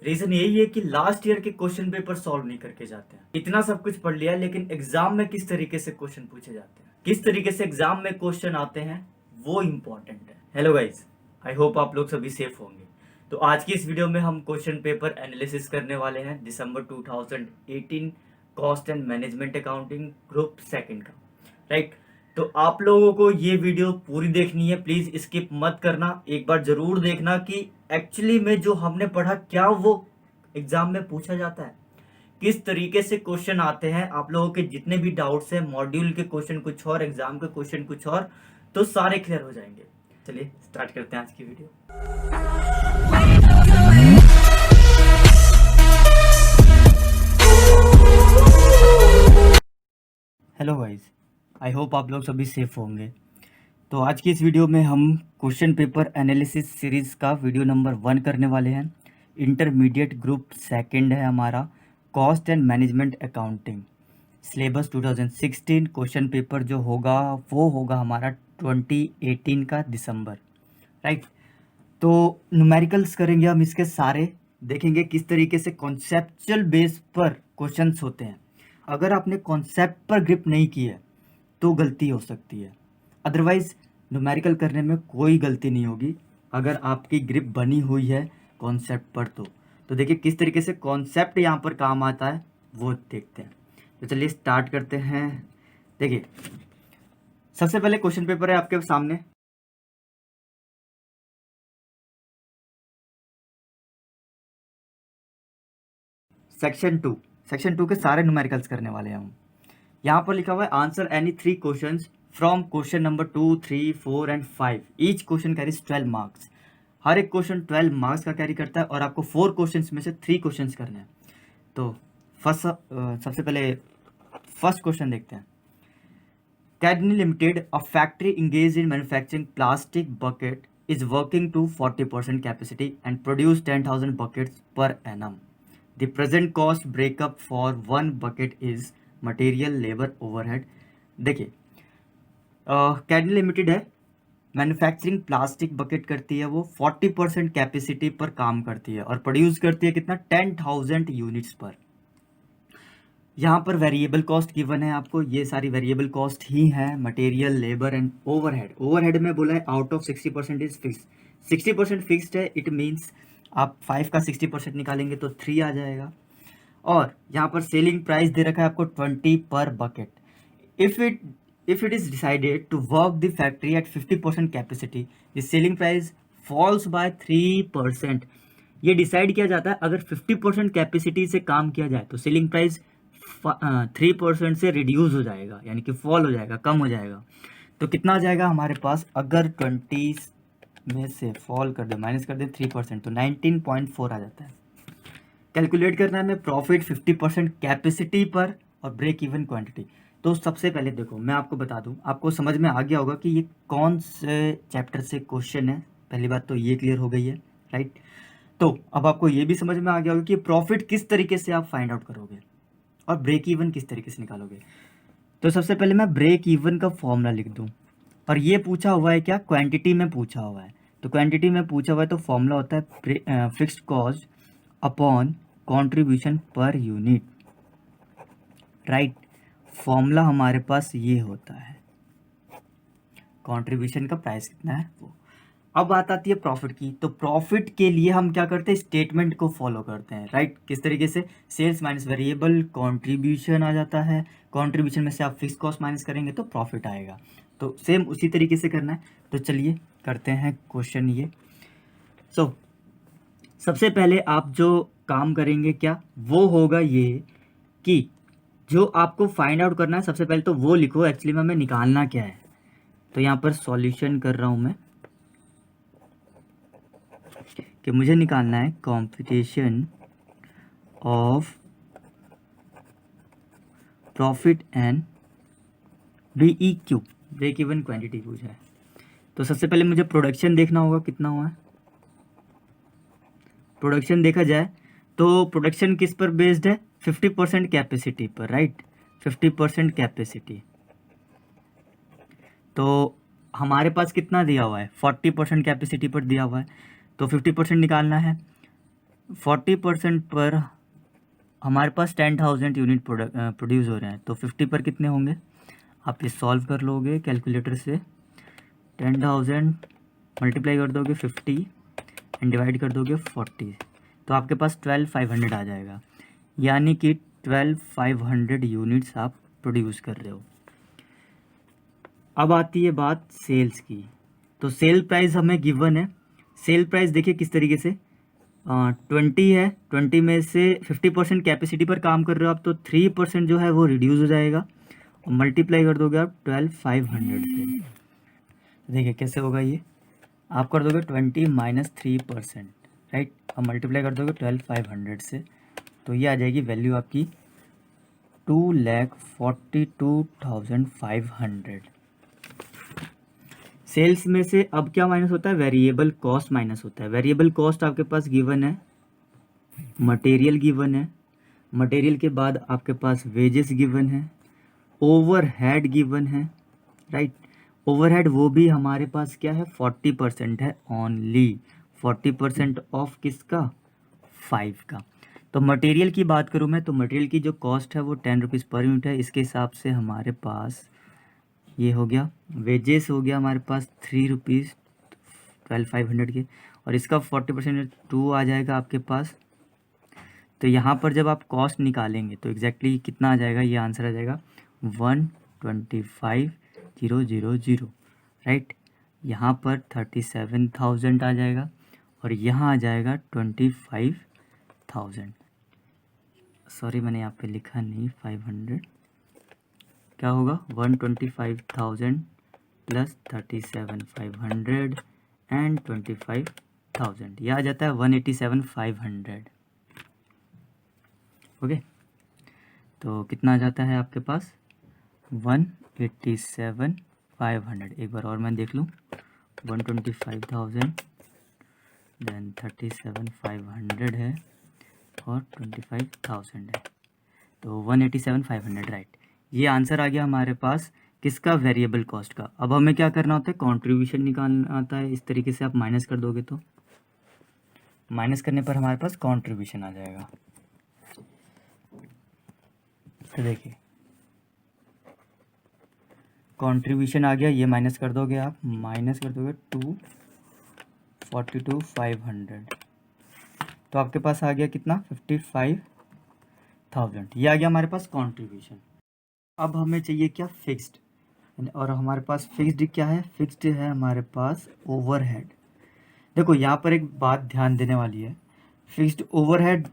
Reason यही है कि लास्ट ईयर के क्वेश्चन पेपर सॉल्व नहीं करके जाते हैं। इतना सब कुछ पढ़ लिया लेकिन एग्जाम में किस तरीके से क्वेश्चन पूछे जाते हैं, किस तरीके से एग्जाम में क्वेश्चन आते हैं, वो इम्पोर्टेंट है। हेलो गाइज, आई होप आप लोग सभी सेफ होंगे। तो आज की इस वीडियो में हम क्वेश्चन पेपर एनालिसिस करने वाले हैं दिसंबर 2018 cost and management accounting group second का, राइट। तो आप लोगों को ये वीडियो पूरी देखनी है, प्लीज स्किप मत करना। एक बार जरूर देखना कि एक्चुअली में जो हमने पढ़ा क्या वो एग्जाम में पूछा जाता है, किस तरीके से क्वेश्चन आते हैं। आप लोगों के जितने भी डाउट्स हैं, मॉड्यूल के क्वेश्चन कुछ और, एग्जाम के क्वेश्चन कुछ और, तो सारे क्लियर हो जाएंगे। चलिए स्टार्ट करते हैं आज की video. Hello guys, I hope आप लोग सभी सेफ होंगे। तो आज की इस वीडियो में हम क्वेश्चन पेपर एनालिसिस सीरीज़ का वीडियो नंबर 1 करने वाले हैं। इंटरमीडिएट ग्रुप सेकंड है हमारा, cost and management accounting, syllabus 2016। Question paper जो होगा वो होगा हमारा 2018 का दिसंबर, राइट। तो न्यूमेरिकल्स करेंगे हम, इसके सारे देखेंगे किस तरीके से कॉन्सेप्चुअल बेस पर क्वेश्चंस होते हैं। अगर आपने कॉन्सेप्ट पर ग्रिप नहीं की है तो गलती हो सकती है, अदरवाइज न्यूमेरिकल करने में कोई गलती नहीं होगी अगर आपकी ग्रिप बनी हुई है कॉन्सेप्ट पर। तो देखिए किस तरीके से कॉन्सेप्ट यहाँ पर काम आता है वो देखते हैं। तो चलिए स्टार्ट करते हैं। देखिए सबसे पहले क्वेश्चन पेपर है आपके सामने। सेक्शन टू के सारे न्यूमेरिकल्स करने वाले हैं हम। यहाँ पर लिखा हुआ है answer any 3 questions from question number 2, 3, 4 and 5। Each question carries 12 marks. हर एक क्वेश्चन 12 मार्क्स का कैरी करता है और आपको 4 क्वेश्चंस में से 3 क्वेश्चंस करने हैं। तो सबसे पहले फर्स्ट क्वेश्चन देखते हैं। Cadney limited, a factory engage in manufacturing plastic bucket, is working to 40% capacity and produce 10,000 buckets per annum. The present cost breakup for one bucket is material, labor, overhead. देखिए कैडनी limited है, manufacturing plastic bucket करती है, वो 40% capacity पर काम करती है और प्रोड्यूस करती है कितना, 10,000 यूनिट्स पर। यहाँ पर वेरिएबल कॉस्ट गिवन है आपको, ये सारी वेरिएबल कॉस्ट ही है, material, labour and overhead. Overhead में बोला है out of 60% is fix. 60% fixed है, इट मीन्स आप 5 का 60% निकालेंगे तो 3 आ जाएगा। और यहाँ पर सेलिंग प्राइस दे रखा है आपको 20 per bucket. If it is decided to work the factory at 50% capacity, the selling price falls by 3%। ये डिसाइड किया जाता है अगर 50% कैपेसिटी से काम किया जाए तो सेलिंग प्राइस 3% से रिड्यूस हो जाएगा, यानी कि फॉल हो जाएगा, कम हो जाएगा। तो कितना आ जाएगा हमारे पास, अगर 20 में से फॉल कर दे, माइनस कर दे 3%, तो 19.4 आ जाता है। कैलकुलेट करना है हमें प्रॉफिट 50% कैपेसिटी पर और ब्रेक इवन क्वांटिटी। तो सबसे पहले देखो मैं आपको बता दूं, आपको समझ में आ गया होगा कि ये कौन से चैप्टर से क्वेश्चन है। पहली बात तो ये क्लियर हो गई है, राइट। तो अब आपको ये भी समझ में आ गया होगा कि प्रॉफिट किस तरीके से आप फाइंड आउट करोगे और ब्रेक इवन किस तरीके से निकालोगे। तो सबसे पहले मैं ब्रेक इवन का फॉर्मूला लिख दूं, और ये पूछा हुआ है क्या, क्वांटिटी में पूछा हुआ है। तो क्वांटिटी में पूछा हुआ है तो फॉर्मूला होता है fixed cost upon contribution per unit, right. Formula हमारे पास ये होता है, कंट्रीब्यूशन का प्राइस कितना है वो। अब बात आती है प्रॉफिट की। तो प्रॉफिट के लिए हम क्या करते हैं, स्टेटमेंट को फॉलो करते हैं, राइट। किस तरीके से, सेल्स माइनस वेरिएबल कंट्रीब्यूशन आ जाता है, कंट्रीब्यूशन में से आप फिक्स कॉस्ट माइनस करेंगे तो प्रॉफिट आएगा। तो सेम उसी तरीके से करना है। तो चलिए करते हैं क्वेश्चन ये। सबसे पहले आप जो काम करेंगे क्या, वो होगा ये कि जो आपको फाइंड आउट करना है सबसे पहले तो वो लिखो एक्चुअली में हमें निकालना क्या है। तो यहाँ पर सॉल्यूशन कर रहा हूँ मैं कि मुझे निकालना है competition of profit and BEQ, break even quantity पूछा है। तो सबसे पहले मुझे प्रोडक्शन देखना होगा कितना हुआ है। प्रोडक्शन देखा जाए तो प्रोडक्शन किस पर बेस्ड है, 50% कैपेसिटी पर, राइट। 50% कैपेसिटी। तो हमारे पास कितना दिया हुआ है, 40% कैपेसिटी पर दिया हुआ है, तो 50% निकालना है। 40% पर हमारे पास 10,000 यूनिट प्रोड्यूस हो रहे हैं, तो 50 पर कितने होंगे? आप ये सॉल्व कर लोगे कैलकुलेटर से। 10,000 मल्टीप्लाई कर दोगे 50 एंड डिवाइड कर दोगे 40, तो आपके पास 12,500 आ जाएगा। यानी कि 12,500 यूनिट्स आप प्रोड्यूस कर रहे हो। अब आती है बात सेल्स की। तो सेल प्राइस हमें गिवन है। सेल प्राइस देखिए किस तरीके से 20 है, 20 में से 50% कैपेसिटी पर काम कर रहे हो आप, तो 3% जो है वो रिड्यूस हो जाएगा और मल्टीप्लाई कर दोगे आप 12,500 से। देखिए कैसे होगा ये, आप कर दोगे 20 माइनस 3%, राइट, अब मल्टीप्लाई कर दोगे 12,500 से, तो ये आ जाएगी वैल्यू आपकी 2,42,500। सेल्स में से अब क्या माइनस होता है? वेरिएबल कॉस्ट माइनस होता है। वेरिएबल कॉस्ट आपके पास गिवन है, मटेरियल गिवन है, मटेरियल के बाद आपके पास वेजेस गिवन है, ओवरहेड गिवन है, राइट। ओवरहेड वो भी हमारे पास क्या है? 40% है ओनली। 40% ऑफ किसका? 5 का। तो मटेरियल की बात करूँ मैं, तो मटेरियल की जो कॉस्ट है वो 10 रुपीज़ पर यूनिट है। इसके हिसाब से हमारे पास ये हो गया। वेजेस हो गया हमारे पास 3 रुपीज़ 12,500 के, और इसका 40% 2 आ जाएगा आपके पास। तो यहाँ पर जब आप कॉस्ट निकालेंगे तो एग्जैक्टली कितना आ जाएगा? ये आंसर आ जाएगा 125,000, राइट। यहाँ पर 37,000 आ जाएगा और यहाँ आ जाएगा 25,000। सॉरी मैंने यहाँ पे लिखा नहीं 500, क्या होगा? 125,000 प्लस 37,500 एंड 25,000, यह आ जाता है 187,500। ओके, तो कितना आ जाता है आपके पास? 187,500। एक बार और मैं देख लूँ, 125,000 देन 37,500 है और 25,000 है, तो 187,500, राइट। ये आंसर आ गया हमारे पास किसका? वेरिएबल कॉस्ट का। अब हमें क्या करना होता है? कंट्रीब्यूशन निकालना आता है। इस तरीके से आप माइनस कर दोगे तो माइनस करने पर हमारे पास कंट्रीब्यूशन आ जाएगा। तो देखिए कंट्रीब्यूशन आ गया, ये माइनस कर दोगे आप, माइनस कर दोगे 242,500, तो आपके पास आ गया कितना? 55,000। ये आ गया हमारे पास कंट्रीब्यूशन। अब हमें चाहिए क्या? फिक्स्ड। और हमारे पास फिक्स्ड क्या है? फिक्स्ड है हमारे पास ओवरहेड। देखो यहाँ पर एक बात ध्यान देने वाली है, फिक्स्ड ओवरहेड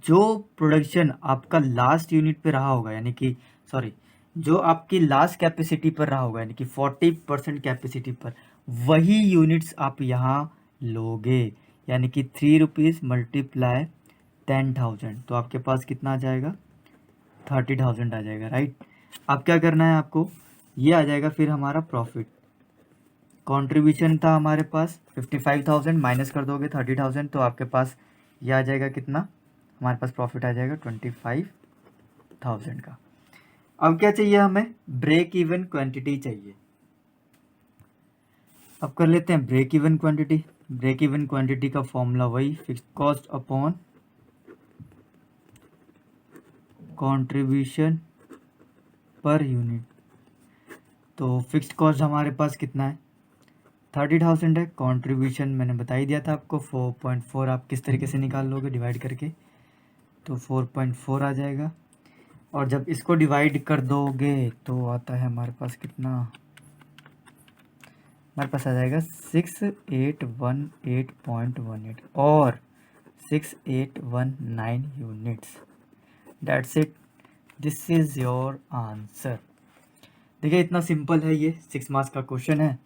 जो प्रोडक्शन आपका लास्ट यूनिट पे रहा होगा, यानी कि सॉरी जो आपकी लास्ट कैपेसिटी पर रहा होगा, यानी कि 40% कैपेसिटी पर, वही यूनिट्स आप यहाँ लोगे। यानी कि 3 रुपीज़ मल्टीप्लाई 10,000, तो आपके पास कितना आ जाएगा? 30,000 आ जाएगा, राइट। अब क्या करना है आपको? ये आ जाएगा फिर हमारा प्रॉफिट। कंट्रीब्यूशन था हमारे पास 55,000, माइनस कर दोगे 30,000, तो आपके पास ये आ जाएगा कितना? हमारे पास प्रॉफिट आ जाएगा 25,000 का। अब क्या चाहिए हमें? ब्रेक इवन क्वांटिटी चाहिए। अब कर लेते हैं break even quantity. Break even quantity का फॉर्मूला वही, fixed cost upon contribution per unit. तो फिक्स्ड कॉस्ट हमारे पास कितना है? 30,000 है। कंट्रीब्यूशन मैंने बता ही दिया था आपको 4.4, आप किस तरीके से निकाल लोगे? डिवाइड करके, तो 4.4 आ जाएगा। और जब इसको डिवाइड कर दोगे तो आता है हमारे पास कितना? हमारे पास आ जाएगा 6818.18 और 6819 units. That's it, this is your answer. देखिए इतना सिंपल है, ये 6 मार्क्स का क्वेश्चन है।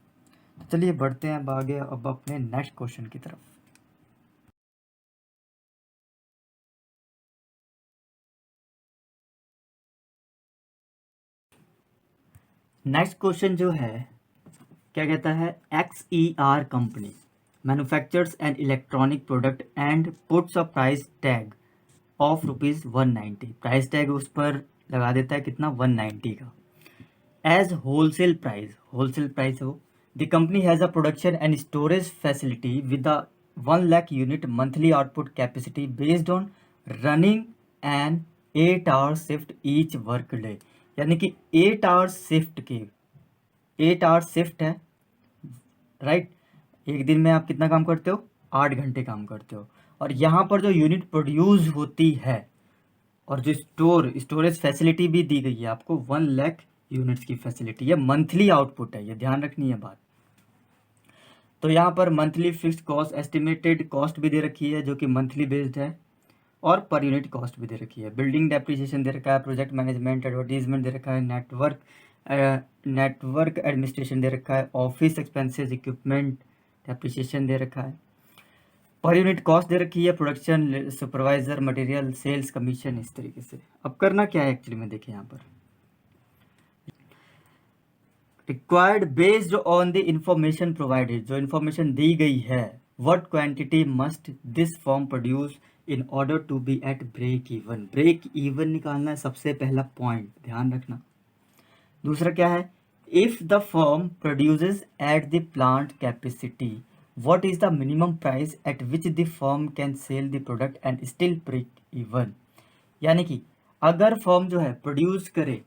तो चलिए बढ़ते हैं अब आगे, अब अपने नेक्स्ट क्वेश्चन की तरफ। नेक्स्ट क्वेश्चन जो है क्या कहता है? XER company manufactures an electronic product and puts a price tag of ₹190। Price tag उस पर लगा देता है कितना? 190 का। एज होलसेल प्राइस हो, the company has a production and storage facility with the 1 lakh unit monthly output capacity based on running an 8 hour shift each work day। यानी कि 8 hour शिफ्ट की 8 hour शिफ्ट है, right. एक दिन में आप कितना काम करते हो? 8 घंटे काम करते हो। और यहाँ पर जो यूनिट प्रोड्यूस होती है और जो स्टोरेज फैसिलिटी भी दी गई है आपको, 1 लाख यूनिट्स की फैसिलिटी है, मंथली आउटपुट है, ये ध्यान रखनी है बात। तो यहाँ पर monthly fixed cost, estimated cost भी दे रखी है जो कि मंथली बेस्ड है, और पर यूनिट कॉस्ट भी दे रखी है। बिल्डिंग डेप्रिसिएशन दे रखा है, प्रोजेक्ट मैनेजमेंट एडवर्टीजमेंट दे रखा है, नेटवर्क एडमिनिस्ट्रेशन दे रखा है, ऑफिस एक्सपेंसेस इक्विपमेंट डेप्रिसिएशन दे रखा है, पर यूनिट कॉस्ट दे रखी है, production supervisor material sales commission, इस तरीके से। अब करना क्या है एक्चुअली में, देखिए यहाँ पर required based on the information provided, जो इंफॉर्मेशन दी गई है, what quantity must this firm produce in order to be at break even. Break even निकालना है सबसे पहला पॉइंट, ध्यान रखना। दूसरा क्या है, if the firm produces at the plant capacity, what is the minimum price at which the firm can sell the product and still break even. यानी कि अगर फर्म जो है प्रोड्यूस करे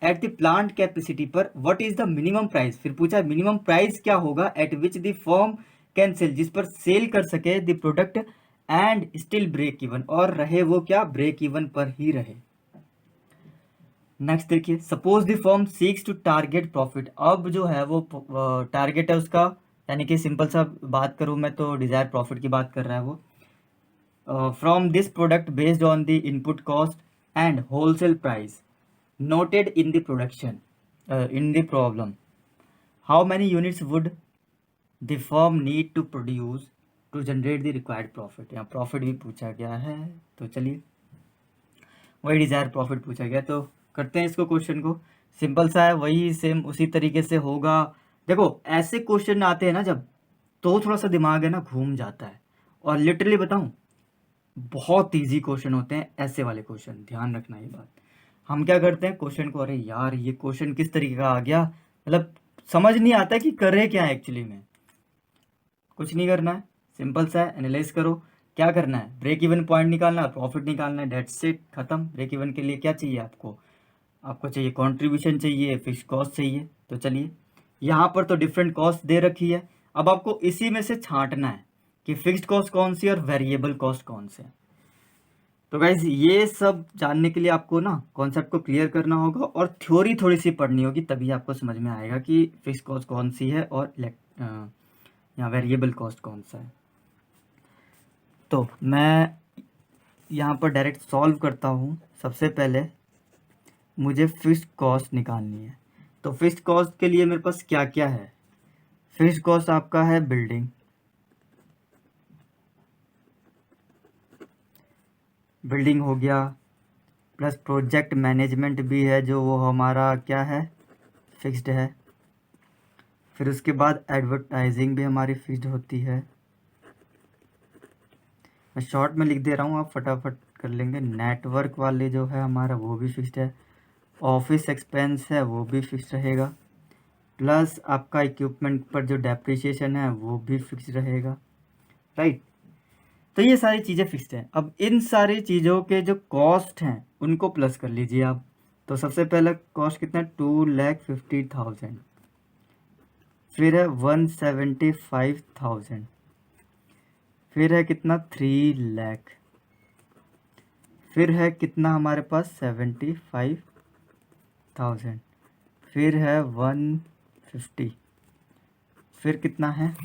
एट द प्लांट कैपेसिटी पर, what is the minimum price, फिर पूछा minimum price क्या होगा, at which the firm can sell, जिस पर सेल कर सके the product and still break even, और रहे वो क्या, ब्रेक इवन पर ही रहे। नेक्स्ट देखिए, suppose the firm seeks to target profit. अब जो है वो टारगेट है उसका, यानी कि सिंपल सा बात करूं मैं तो डिजायर प्रॉफिट की बात कर रहा है वो, from this product based on the input cost and wholesale price noted in the production in the problem, how many units would the firm need to produce to generate the required profit। यहाँ profit भी पूछा गया है, तो चलिए वही Dzire profit पूछा गया, तो करते हैं इसको, क्वेश्चन को। सिंपल सा है, वही सेम उसी तरीके से होगा। देखो ऐसे क्वेश्चन आते हैं ना जब, तो थोड़ा सा दिमाग है ना घूम जाता है, और लिटरली बताऊं बहुत इजी क्वेश्चन होते हैं ऐसे वाले क्वेश्चन, ध्यान रखना ये बात। हम क्या करते हैं क्वेश्चन को, अरे यार ये क्वेश्चन किस तरीके का आ गया, मतलब समझ नहीं आता कि करे क्या है एक्चुअली में। कुछ नहीं करना है, सिंपल सा है, एनालाइज करो क्या करना है, ब्रेक इवन पॉइंट निकालना है, प्रॉफिट निकालना है, डेट्स इट, खत्म। ब्रेक इवन के लिए क्या चाहिए आपको, आपको चाहिए कंट्रीब्यूशन चाहिए, फिक्स कॉस्ट चाहिए। तो चलिए यहाँ पर तो डिफरेंट कॉस्ट दे रखी है, अब आपको इसी में से छांटना है कि फिक्स्ड कॉस्ट कौन सी और वेरिएबल कॉस्ट कौन से। तो गाइज ये सब जानने के लिए आपको ना कॉन्सेप्ट को क्लियर करना होगा और थ्योरी थोड़ी सी पढ़नी होगी, तभी आपको समझ में आएगा कि फिक्स कॉस्ट कौन सी है और यहाँ वेरिएबल कॉस्ट कौन सा है। तो मैं यहाँ पर डायरेक्ट सॉल्व करता हूँ। सबसे पहले मुझे फिक्स्ड कॉस्ट निकालनी है, तो फिक्स्ड कॉस्ट के लिए मेरे पास क्या क्या है। फिक्स्ड कॉस्ट आपका है बिल्डिंग, बिल्डिंग हो गया, प्लस प्रोजेक्ट मैनेजमेंट भी है जो वो हमारा क्या है, फिक्स्ड है। फिर उसके बाद एडवर्टाइजिंग भी हमारी फिक्स्ड होती है। मैं शॉर्ट में लिख दे रहा हूँ, आप फटाफट कर लेंगे। नेटवर्क वाले जो है हमारा वो भी फिक्स्ड है, ऑफिस एक्सपेंस है वो भी फिक्स्ड रहेगा, प्लस आपका इक्विपमेंट पर जो डेप्रिसिएशन है वो भी फिक्स्ड रहेगा, राइट। तो ये सारी चीज़ें फिक्स्ड हैं। अब इन सारी चीज़ों के जो कॉस्ट हैं उनको प्लस कर लीजिए आप। तो सबसे पहला कॉस्ट कितना है, 2,50,000, फिर है 175,000, फिर है कितना 3 लाख, फिर है कितना हमारे पास 75,000, फिर है 150, फिर कितना है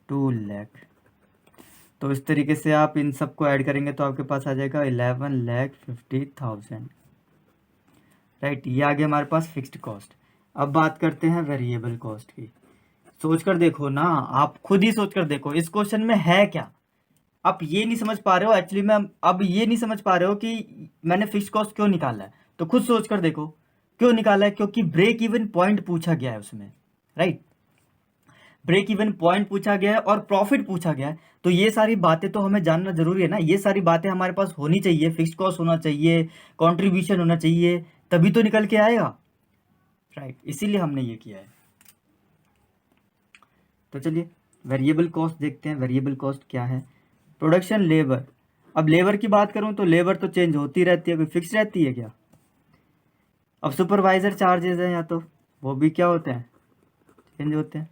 2 लाख। तो इस तरीके से आप इन सबको ऐड करेंगे तो आपके पास आ जाएगा 11,50,000, राइट। ये आ गया हमारे पास फिक्स्ड कॉस्ट। अब बात करते हैं वेरिएबल कॉस्ट की। सोच कर देखो ना, आप खुद ही सोच कर देखो इस क्वेश्चन में है क्या। आप ये नहीं समझ पा रहे हो एक्चुअली में, अब ये नहीं समझ पा रहे हो कि मैंने फिक्स्ड कॉस्ट क्यों निकाला है, तो खुद सोच कर देखो क्यों निकाला है, क्योंकि ब्रेक इवन पॉइंट पूछा गया है उसमें, राइट। ब्रेक इवन पॉइंट पूछा गया है और प्रॉफिट पूछा गया है, तो ये सारी बातें तो हमें जानना जरूरी है ना, ये सारी बातें हमारे पास होनी चाहिए, फिक्स्ड कॉस्ट होना चाहिए, कंट्रीब्यूशन होना चाहिए, तभी तो निकल के आएगा, राइट। इसीलिए हमने ये किया है। तो चलिए वेरिएबल कॉस्ट देखते हैं, वेरिएबल कॉस्ट क्या है। प्रोडक्शन लेबर, अब लेबर की बात करूं तो लेबर तो चेंज होती रहती है, कोई फिक्स रहती है क्या। अब सुपरवाइज़र चार्जेस हैं, या तो वो भी क्या होते हैं, चेंज होते हैं।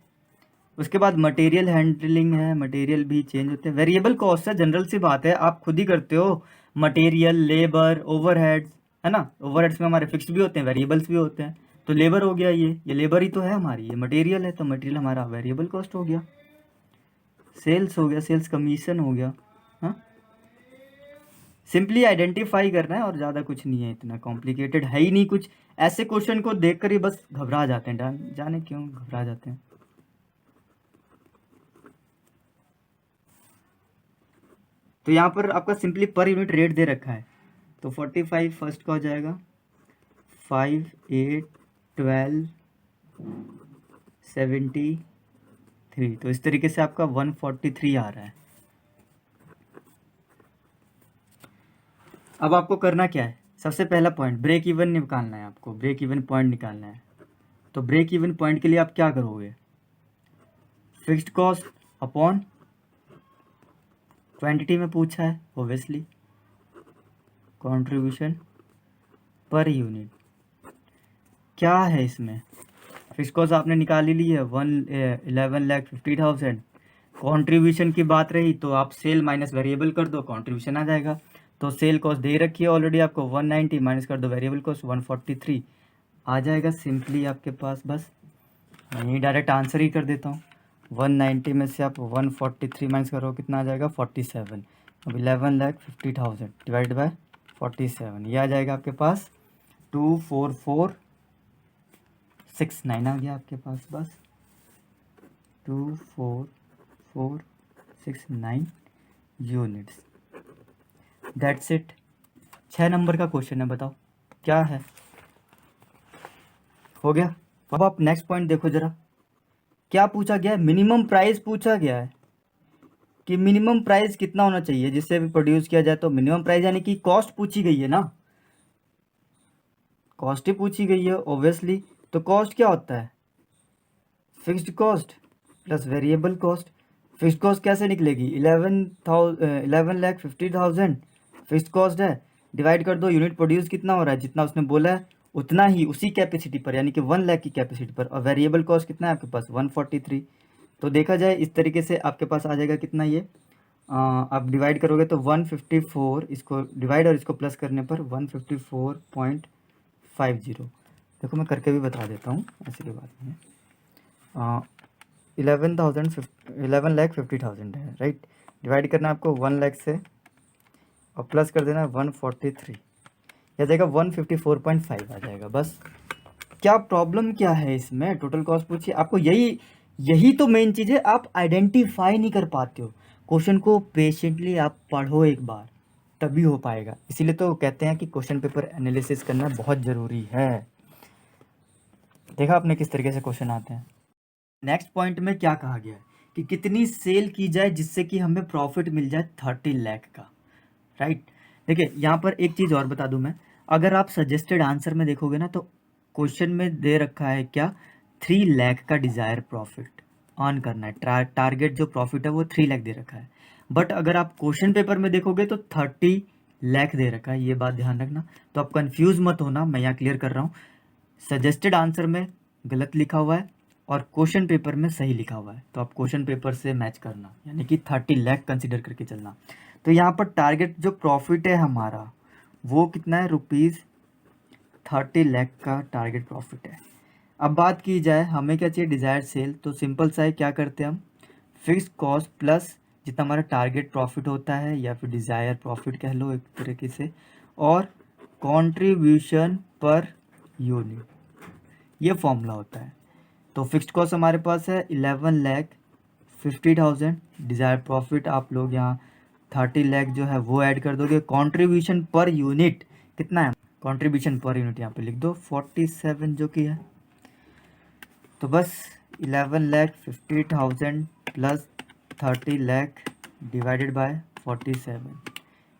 उसके बाद मटेरियल हैंडलिंग है, मटेरियल भी चेंज होते हैं। वेरिएबल कॉस्ट है, जनरल सी बात है, आप खुद ही करते हो। मटेरियल, लेबर, ओवरहेड्स, है ना। ओवरहेड्स में हमारे फिक्स भी होते हैं, वेरिएबल्स भी होते हैं। तो लेबर हो गया, ये लेबर ही तो है हमारी, ये मटेरियल है, तो मटेरियल हमारा वेरिएबल कॉस्ट हो गया। सेल्स हो गया, सेल्स कमीशन हो गया। हाँ, सिंपली आइडेंटिफाई करना है और ज़्यादा कुछ नहीं है, इतना कॉम्प्लिकेटेड है ही नहीं कुछ। ऐसे क्वेश्चन को देख कर ही बस घबरा जाते हैं, जाने क्यों घबरा जाते हैं। तो यहाँ पर आपका सिंपली पर यूनिट रेट दे रखा है, तो 45 फर्स्ट का हो जाएगा 5, 8, 12, 73। तो इस तरीके से आपका 143 आ रहा है। अब आपको करना क्या है, सबसे पहला पॉइंट ब्रेक इवन निकालना है, आपको ब्रेक इवन पॉइंट निकालना है। तो ब्रेक इवन पॉइंट के लिए आप क्या करोगे, फिक्स्ड कॉस्ट अपॉन क्वांटिटी में पूछा है ओब्वियसली, कंट्रीब्यूशन पर यूनिट क्या है इसमें। फिक्स्ड कॉस्ट आपने निकाल ही ली है 11,50,000। कंट्रीब्यूशन की बात रही तो आप सेल माइनस वेरिएबल कर दो, कंट्रीब्यूशन आ जाएगा। तो सेल कॉस्ट दे रखी है ऑलरेडी आपको 190, माइनस कर दो वेरिएबल कॉस्ट 143 आ जाएगा सिंपली आपके पास। बस मैं यही डायरेक्ट आंसर ही कर देता हूँ। 190 में से आप 143 माइनस करो, कितना आ जाएगा 47। अब 11,50,000 डिवाइड बाय 47, ये आ जाएगा आपके पास 24469 आ गया आपके पास। बस 24469 यूनिट्स, दैट्स इट। 6 नंबर का क्वेश्चन है, बताओ क्या है। हो गया। अब आप नेक्स्ट पॉइंट देखो जरा, क्या पूछा गया है, मिनिमम प्राइस पूछा गया है कि मिनिमम प्राइस कितना होना चाहिए जिससे भी प्रोड्यूस किया जाए। तो मिनिमम प्राइस यानी कि कॉस्ट पूछी गई है ना, कॉस्ट ही पूछी गई है ऑब्वियसली। तो कॉस्ट क्या होता है, fixed cost plus variable cost. Fixed cost कैसे निकलेगी, 11,50,000 फिक्स्ड कॉस्ट है, डिवाइड कर दो यूनिट प्रोड्यूस कितना हो रहा है, जितना उसने बोला है उतना ही, उसी कैपेसिटी पर, यानी कि 1 लाख की कैपेसिटी पर। और वेरिएबल कॉस्ट कितना है आपके पास 143। तो देखा जाए इस तरीके से आपके पास आ जाएगा कितना ये, आप डिवाइड करोगे तो 154, इसको डिवाइड और इसको प्लस करने पर 154.50। देखो मैं करके भी बता देता हूँ, ऐसे की बात नहीं है। 11,50,000 है राइट, डिवाइड करना है आपको 1 लाख से और प्लस कर देना 143, या जाएगा 154.5 आ जाएगा। बस क्या प्रॉब्लम क्या है इसमें, टोटल कॉस्ट पूछिए आपको, यही यही तो मेन चीज़ है, आप आइडेंटिफाई नहीं कर पाते हो। क्वेश्चन को पेशेंटली आप पढ़ो एक बार, तभी हो पाएगा। इसीलिए तो कहते हैं कि क्वेश्चन पेपर एनालिसिस करना बहुत ज़रूरी है। देखा आपने किस तरीके से क्वेश्चन आते हैं। नेक्स्ट पॉइंट में क्या कहा गया है कि कितनी सेल की जाए जिससे कि हमें प्रॉफिट मिल जाए 30 लाख का, राइट। देखिए यहाँ पर एक चीज़ और बता दूं मैं, अगर आप सजेस्टेड आंसर में देखोगे ना तो क्वेश्चन में दे रखा है क्या, 3 लाख का डिज़ायर प्रॉफिट अर्न करना है। टारगेट जो प्रॉफिट है वो 3 लाख दे रखा है। बट अगर आप क्वेश्चन पेपर में देखोगे तो 30 लाख दे रखा है, ये बात ध्यान रखना। तो आप कंफ्यूज मत होना, मैं यहाँ क्लियर कर रहा हूँ। सजेस्टेड आंसर में गलत लिखा हुआ है और क्वेश्चन पेपर में सही लिखा हुआ है, तो आप क्वेश्चन पेपर से मैच करना, यानी कि 30 लाख कंसिडर करके चलना। तो यहाँ पर टारगेट जो प्रॉफिट है हमारा वो कितना है, ₹30 लाख का टारगेट प्रॉफिट है। अब बात की जाए हमें क्या चाहिए, डिज़ायर्ड सेल। तो सिंपल सा है, क्या करते हैं हम, फिक्स कॉस्ट प्लस जितना हमारा टारगेट प्रॉफिट होता है या फिर डिज़ायर प्रॉफिट कह लो एक तरीके से, और कंट्रीब्यूशन पर यूनिट, ये फॉर्मूला होता है। तो फिक्स्ड कॉस्ट हमारे पास है 11,50,000, डिज़ायर प्रॉफिट आप लोग यहाँ 30 लाख जो है वो ऐड कर दोगे। कंट्रीब्यूशन पर यूनिट कितना है, कंट्रीब्यूशन पर यूनिट यहाँ पे लिख दो 47 जो कि है। तो बस 11,50,000 प्लस 30 लाख डिवाइडेड बाय 47,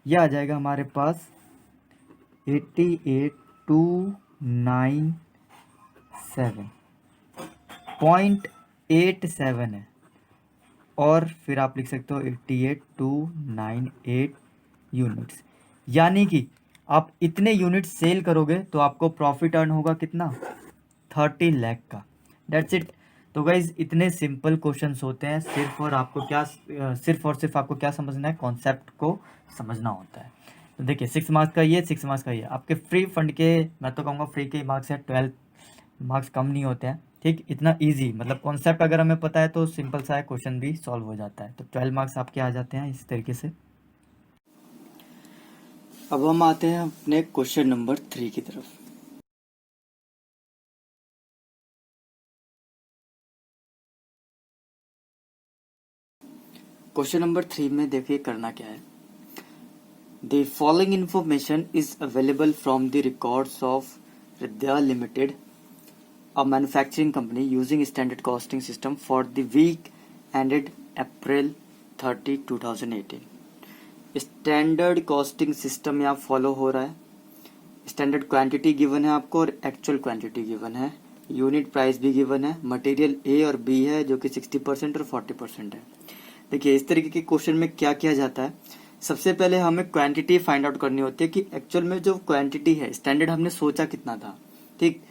यह आ जाएगा हमारे पास 88,297.87 है। और फिर आप लिख सकते हो 88,298 यूनिट्स। यानी कि आप इतने यूनिट सेल करोगे तो आपको प्रॉफिट अर्न होगा कितना, 30 लाख का। That's it. तो गाइज इतने सिंपल क्वेश्चंस होते हैं, सिर्फ और सिर्फ आपको क्या समझना है, कॉन्सेप्ट को समझना होता है। तो देखिए 6 मार्क्स का ये, 6 मार्क्स का ये, आपके फ्री फंड के, मैं तो कहूँगा फ्री के मार्क्स है, 12 मार्क्स कम नहीं होते हैं। ठीक, इतना इजी, मतलब कॉन्सेप्ट अगर हमें पता है तो सिंपल सा है, क्वेश्चन भी सॉल्व हो जाता है। तो 12 मार्क्स आपके आ जाते हैं इस तरीके से। अब हम आते हैं अपने क्वेश्चन नंबर 3 की तरफ। क्वेश्चन नंबर 3 में देखिए करना क्या है। The following information is available from the records of Vidya Limited, a manufacturing company using standard costing system for the week ended April 30, 2018. Standard costing system यहाँ फॉलो हो रहा है। स्टैंडर्ड क्वांटिटी गिवन है आपको और एक्चुअल क्वांटिटी गिवन है, unit price भी given है, मटेरियल ए और बी है जो कि 60% और 40% है। देखिए इस तरीके के क्वेश्चन में क्या किया जाता है, सबसे पहले हमें क्वांटिटी फाइंड आउट करनी होती है कि एक्चुअल में जो क्वांटिटी है, स्टैंडर्ड हमने सोचा कितना था। ठीक,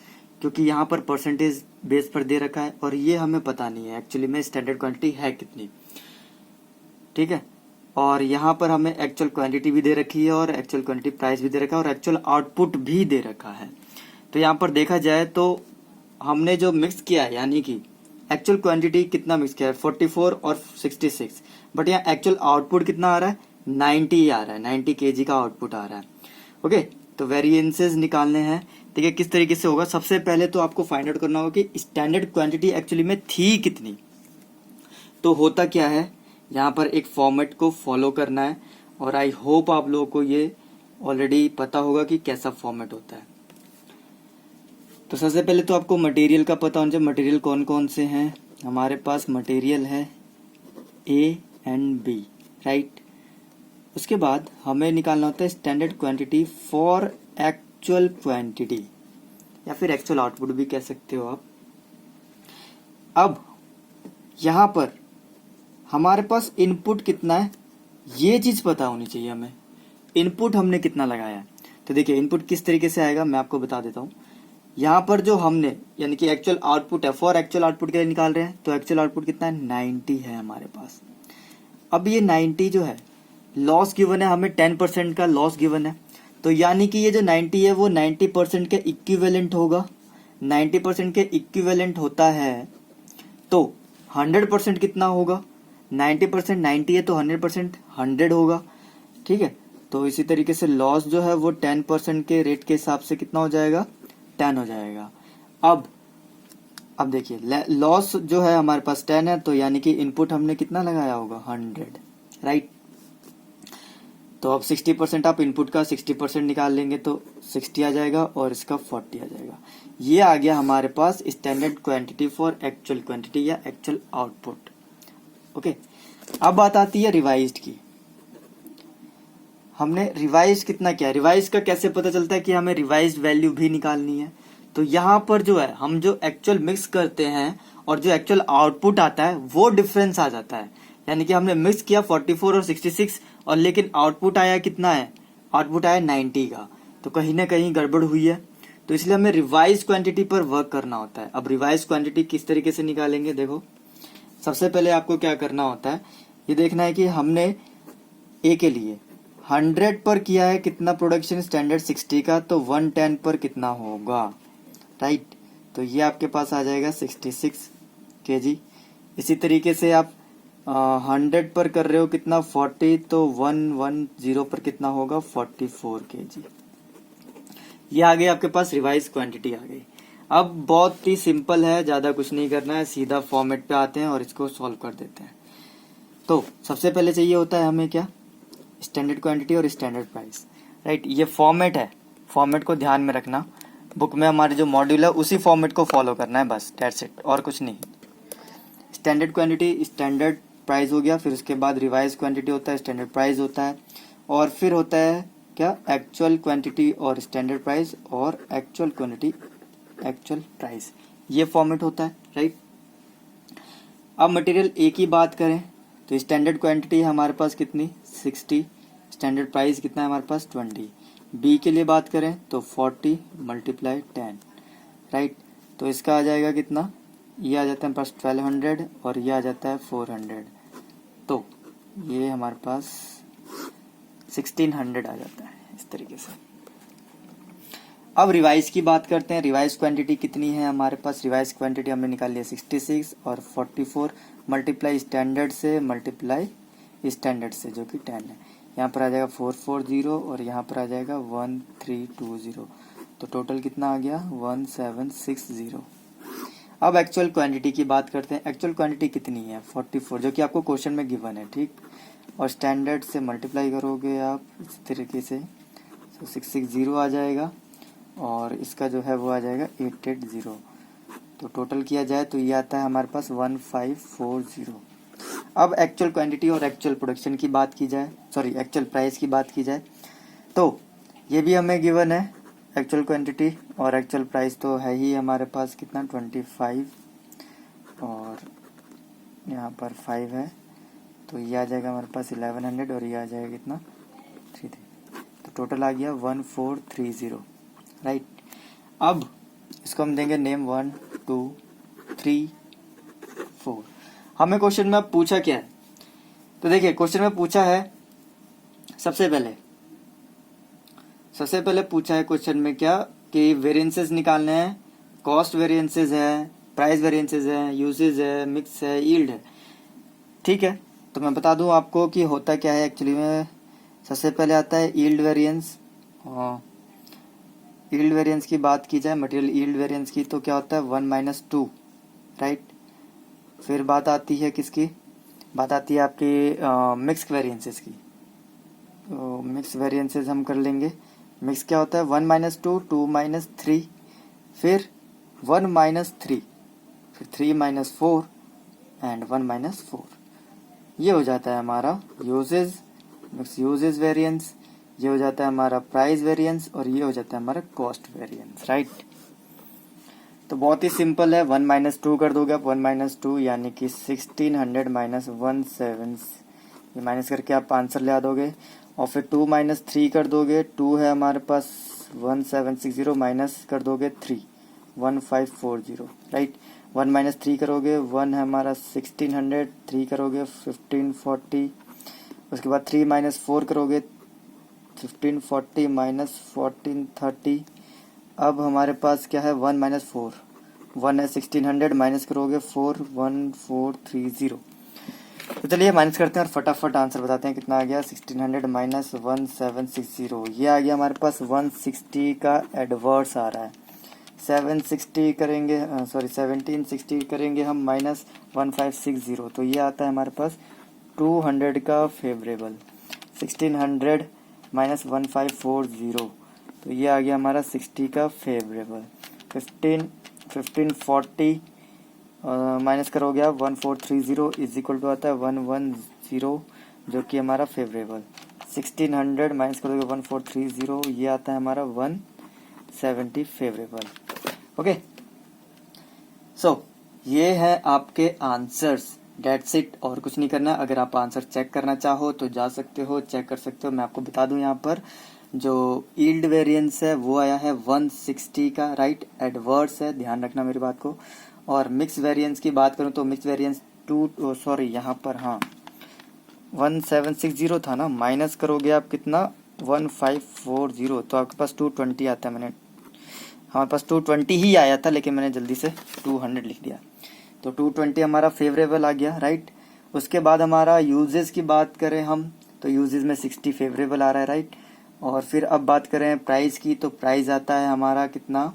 क्योंकि यहाँ पर परसेंटेज बेस पर दे रखा है और ये हमें पता नहीं है एक्चुअली में स्टैंडर्ड क्वांटिटी है कितनी। ठीक है, और यहाँ पर हमें एक्चुअल क्वांटिटी भी दे रखी है और एक्चुअल क्वांटिटी प्राइस भी दे रखा है और एक्चुअल आउटपुट भी दे रखा है। तो यहाँ पर देखा जाए तो हमने जो मिक्स किया है, यानी कि एक्चुअल क्वांटिटी कितना मिक्स किया है, 44 और 66, बट यहाँ एक्चुअल आउटपुट कितना आ रहा है, 90 आ रहा है, 90 kg का आउटपुट आ रहा है। ओके, तो वेरिएंसेस निकालने हैं। ठीक है, किस तरीके से होगा, सबसे पहले तो आपको फाइंड आउट करना होगा कि स्टैंडर्ड क्वांटिटी एक्चुअली में थी कितनी। तो होता क्या है, यहाँ पर एक फॉर्मेट को फॉलो करना है और आई होप आप लोगों को ये ऑलरेडी पता होगा कि कैसा फॉर्मेट होता है। तो सबसे पहले तो आपको मटेरियल का पता होना चाहिए। मटेरियल कौन कौन से हैं हमारे पास, मटेरियल है ए एंड बी, राइट। उसके बाद हमें निकालना होता है standard quantity for actual quantity, या फिर एक्चुअल आउटपुट भी कह सकते हो आप। अब यहाँ पर हमारे पास इनपुट कितना है, ये चीज पता होनी चाहिए हमें, इनपुट हमने कितना लगाया है। तो देखिए इनपुट किस तरीके से आएगा मैं आपको बता देता हूँ। यहाँ पर जो हमने, यानी कि एक्चुअल आउटपुट है, फॉर एक्चुअल आउटपुट के लिए निकाल रहे हैं, तो एक्चुअल आउटपुट कितना है, 90 है हमारे पास। अब ये 90 जो है, लॉस गिवन है हमें, 10% का लॉस गिवन है, तो यानी कि ये जो 90 है वो 90% के इक्विवेलेंट होगा। 90% के इक्विवेलेंट होता है तो 100% कितना होगा, 90% 90 है तो 100% 100 होगा। ठीक है, तो इसी तरीके से लॉस जो है वो 10% के रेट के हिसाब से कितना हो जाएगा, 10 हो जाएगा। अब देखिए लॉस जो है हमारे पास 10 है, तो यानी कि इनपुट हमने कितना लगाया होगा, 100, राइट। तो अब 60% आप इनपुट का 60% निकाल लेंगे तो 60 आ जाएगा और इसका 40 आ जाएगा। ये आ गया हमारे पास standard quantity for actual quantity या एक्चुअल आउटपुट। ओके, अब बात आती है रिवाइज्ड की। हमने रिवाइज कितना किया, रिवाइज का कैसे पता चलता है कि हमें रिवाइज्ड वैल्यू भी निकालनी है। तो यहाँ पर जो है हम जो एक्चुअल मिक्स करते हैं और जो एक्चुअल आउटपुट आता है वो डिफरेंस आ जाता है। यानी कि हमने मिक्स किया 44 और 66 और लेकिन आउटपुट आया कितना है, आउटपुट आया 90 का, तो कहीं ना कहीं गड़बड़ हुई है। तो इसलिए हमें रिवाइज क्वांटिटी पर वर्क करना होता है। अब रिवाइज क्वांटिटी किस तरीके से निकालेंगे, देखो सबसे पहले आपको क्या करना होता है, ये देखना है कि हमने ए के लिए 100 पर किया है कितना प्रोडक्शन, स्टैंडर्ड 60 का, तो 110 पर कितना होगा, राइट। तो ये आपके पास आ जाएगा 66 kg। इसी तरीके से आप 100 पर कर रहे हो कितना, 40, तो 110 पर कितना होगा, 44 kg। ये आ गई आपके पास रिवाइज क्वांटिटी आ गई। अब बहुत ही सिंपल है, ज्यादा कुछ नहीं करना है, सीधा फॉर्मेट पे आते हैं और इसको सॉल्व कर देते हैं। तो सबसे पहले चाहिए होता है हमें क्या, स्टैंडर्ड क्वांटिटी और स्टैंडर्ड प्राइस, राइट। ये फॉर्मेट है, फॉर्मेट को ध्यान में रखना, बुक में हमारे जो मॉड्यूल है उसी फॉर्मेट को फॉलो करना है बस, दैट्स इट, और कुछ नहीं। स्टैंडर्ड क्वांटिटी स्टैंडर्ड प्राइस हो गया, फिर उसके बाद रिवाइज क्वांटिटी होता है, स्टैंडर्ड प्राइस होता है, और फिर होता है क्या, एक्चुअल क्वांटिटी और स्टैंडर्ड प्राइस, और एक्चुअल क्वांटिटी एक्चुअल प्राइस, ये फॉर्मेट होता है, राइट। अब मटेरियल ए की बात करें तो स्टैंडर्ड क्वांटिटी है हमारे पास कितनी 60, स्टैंडर्ड प्राइस कितना है हमारे पास 20। बी के लिए बात करें तो 40 मल्टीप्लाई 10, राइट। तो इसका आ जाएगा कितना, ये आ जाता है हमारे पास 1200 और ये आ जाता है 400, तो ये हमारे पास 1600 आ जाता है इस तरीके से। अब रिवाइज की बात करते हैं। रिवाइज क्वांटिटी कितनी है हमारे पास, रिवाइज क्वांटिटी हमने निकाल लिया 66 और 44 मल्टीप्लाई स्टैंडर्ड से मल्टीप्लाई स्टैंडर्ड से जो कि 10 है। यहाँ पर आ जाएगा 440 और यहाँ पर आ जाएगा 1320, तो टोटल कितना आ गया 1760। अब एक्चुअल क्वांटिटी की बात करते हैं। एक्चुअल क्वांटिटी कितनी है 44, जो कि आपको क्वेश्चन में गिवन है, ठीक। और स्टैंडर्ड से मल्टीप्लाई करोगे आप इस तरीके से, तो 660 आ जाएगा और इसका जो है वो आ जाएगा 880। तो टोटल किया जाए तो ये आता है हमारे पास 1540। अब एक्चुअल क्वांटिटी और एक्चुअल प्रोडक्शन की बात की जाए, सॉरी एक्चुअल प्राइस की बात की जाए, तो ये भी हमें गिवन है एक्चुअल क्वांटिटी और एक्चुअल प्राइस तो है ही हमारे पास कितना 25 और यहाँ पर 5 है, तो ये आ जाएगा हमारे पास 1100 और ये आ जाएगा कितना 3, तो टोटल आ गया 1430, राइट। अब इसको हम देंगे नेम 1 2 3 4। हमें क्वेश्चन में अब पूछा क्या है, तो देखिए क्वेश्चन में पूछा है सबसे पहले पूछा है क्वेश्चन में क्या कि वेरिएंसेस निकालने हैं, कॉस्ट वेरिएंसेस है, प्राइस वेरिएंसेस है, यूसेज है, मिक्स है, यील्ड है, ठीक है। तो मैं बता दूं आपको कि होता क्या है एक्चुअली में। सबसे पहले आता है यील्ड वेरिएंस, यील्ड वेरिएंस की बात की जाए, मटेरियल यील्ड वेरिएंस की, तो क्या होता है 1 - 2, राइट। फिर बात आती है किसकी, बात आती है आपकी मिक्स वेरिएंसेस की। तो मिक्स वेरिएंसेस हम कर लेंगे। मिक्स क्या होता है 1 - 2, 2 - 3, फिर 1 - 3, फिर 3 - 4 एंड 1 - 4। ये हो जाता है हमारा यूजेज, मिक्स यूजेज वेरिएंस, ये हो जाता है हमारा प्राइस वेरिएंस और ये हो जाता है हमारा कॉस्ट वेरिएंस, राइट। तो बहुत ही सिंपल है, 1 - 2 कर दोगे आप, 1 - 2 यानी कि 1600 - 17, ये माइनस करके आप आंसर ले आ दोगे। और फिर 2 - 3 कर दोगे, 2 है हमारे पास 1760 माइनस कर दोगे 3, 1540, राइट। 1 - 3 करोगे, 1 है हमारा 1600, 3 करोगे 1540, उसके बाद 3 - 4 करोगे 1540 - 1430। अब हमारे पास क्या है 1 - 4, 1 है 1600 माइनस करोगे 4, 1430। तो चलिए माइनस करते हैं और फटाफट आंसर बताते हैं कितना आ गया 1600 - 1760। ये आ गया हमारे पास 160 का एडवर्स आ रहा है। 760 करेंगे, सॉरी 1760 करेंगे हम माइनस 1560, तो ये आता है हमारे पास 200 का फेवरेबल। 1600 - 1540, तो ये आ गया हमारा 60 का फेवरेबल। 1540 माइनस करोगे आप 1430 इज इक्वल टू आता है 110, जो कि हमारा फेवरेबल। 1600 माइनस करोगे 1430, ये आता है हमारा 170 फेवरेबल। ओके, सो ये है आपके आंसर्स, डेट्स इट, और कुछ नहीं करना। अगर आप आंसर चेक करना चाहो तो जा सकते हो, चेक कर सकते हो। मैं आपको बता दूं यहाँ पर जो यील्ड वेरिएंस है वो आया है 160 का, राइट, एडवर्स है, ध्यान रखना मेरी बात को। और मिक्स वेरिएंस की बात करूं तो मिक्स वेरिएंस यहाँ पर 1760 था ना, माइनस करोगे आप कितना 1540, तो आपके पास 220 आता है। हमारे पास 220 ही आया था लेकिन मैंने जल्दी से 200 लिख दिया, तो 220 हमारा फेवरेबल आ गया, राइट। उसके बाद हमारा यूजेस की बात करें हम तो यूजेस में 60 फेवरेबल आ रहा है, राइट। और फिर अब बात करें प्राइस की तो प्राइस आता है हमारा कितना,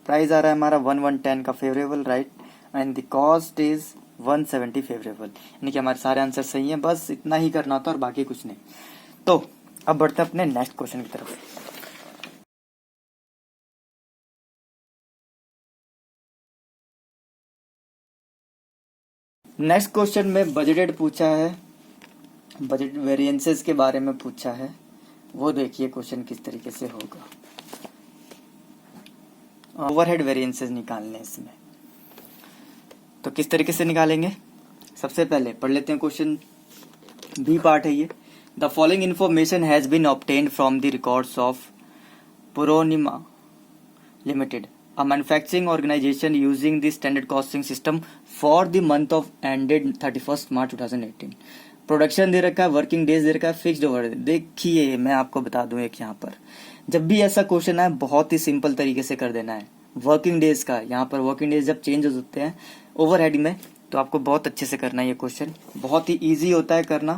प्राइस आ रहा है हमारा 1110 का favourable, right. And the cost is 170 favourable, यानी कि हमारे सारे आंसर सही हैं, बस इतना ही करना था और बाकी कुछ नहीं। तो अब बढ़ते हैं अपने नेक्स्ट क्वेश्चन की तरफ। नेक्स्ट क्वेश्चन में बजटेड पूछा है, बजट वेरिएंसेस के बारे में पूछा है। वो देखिए क्वेश्चन किस तरीके से होगा। ओवरहेड वेरिएंसेस निकालने इसमें, तो किस तरीके से निकालेंगे। सबसे पहले पढ़ लेते हैं क्वेश्चन बी पार्ट है ये। The following information has been obtained from the records of Purnima limited, a manufacturing organization using the standard costing system for the month of ended 31st March 2018। Production दे रखा है, वर्किंग डेज दे रखा है, fixed over. देखिए मैं आपको बता दूं एक यहाँ पर जब भी ऐसा क्वेश्चन है बहुत ही सिंपल तरीके से कर देना है। वर्किंग डेज का यहाँ पर वर्किंग डेज जब चेंज होते हैं ओवरहेड में तो आपको बहुत अच्छे से करना है। ये क्वेश्चन बहुत ही ईजी होता है करना,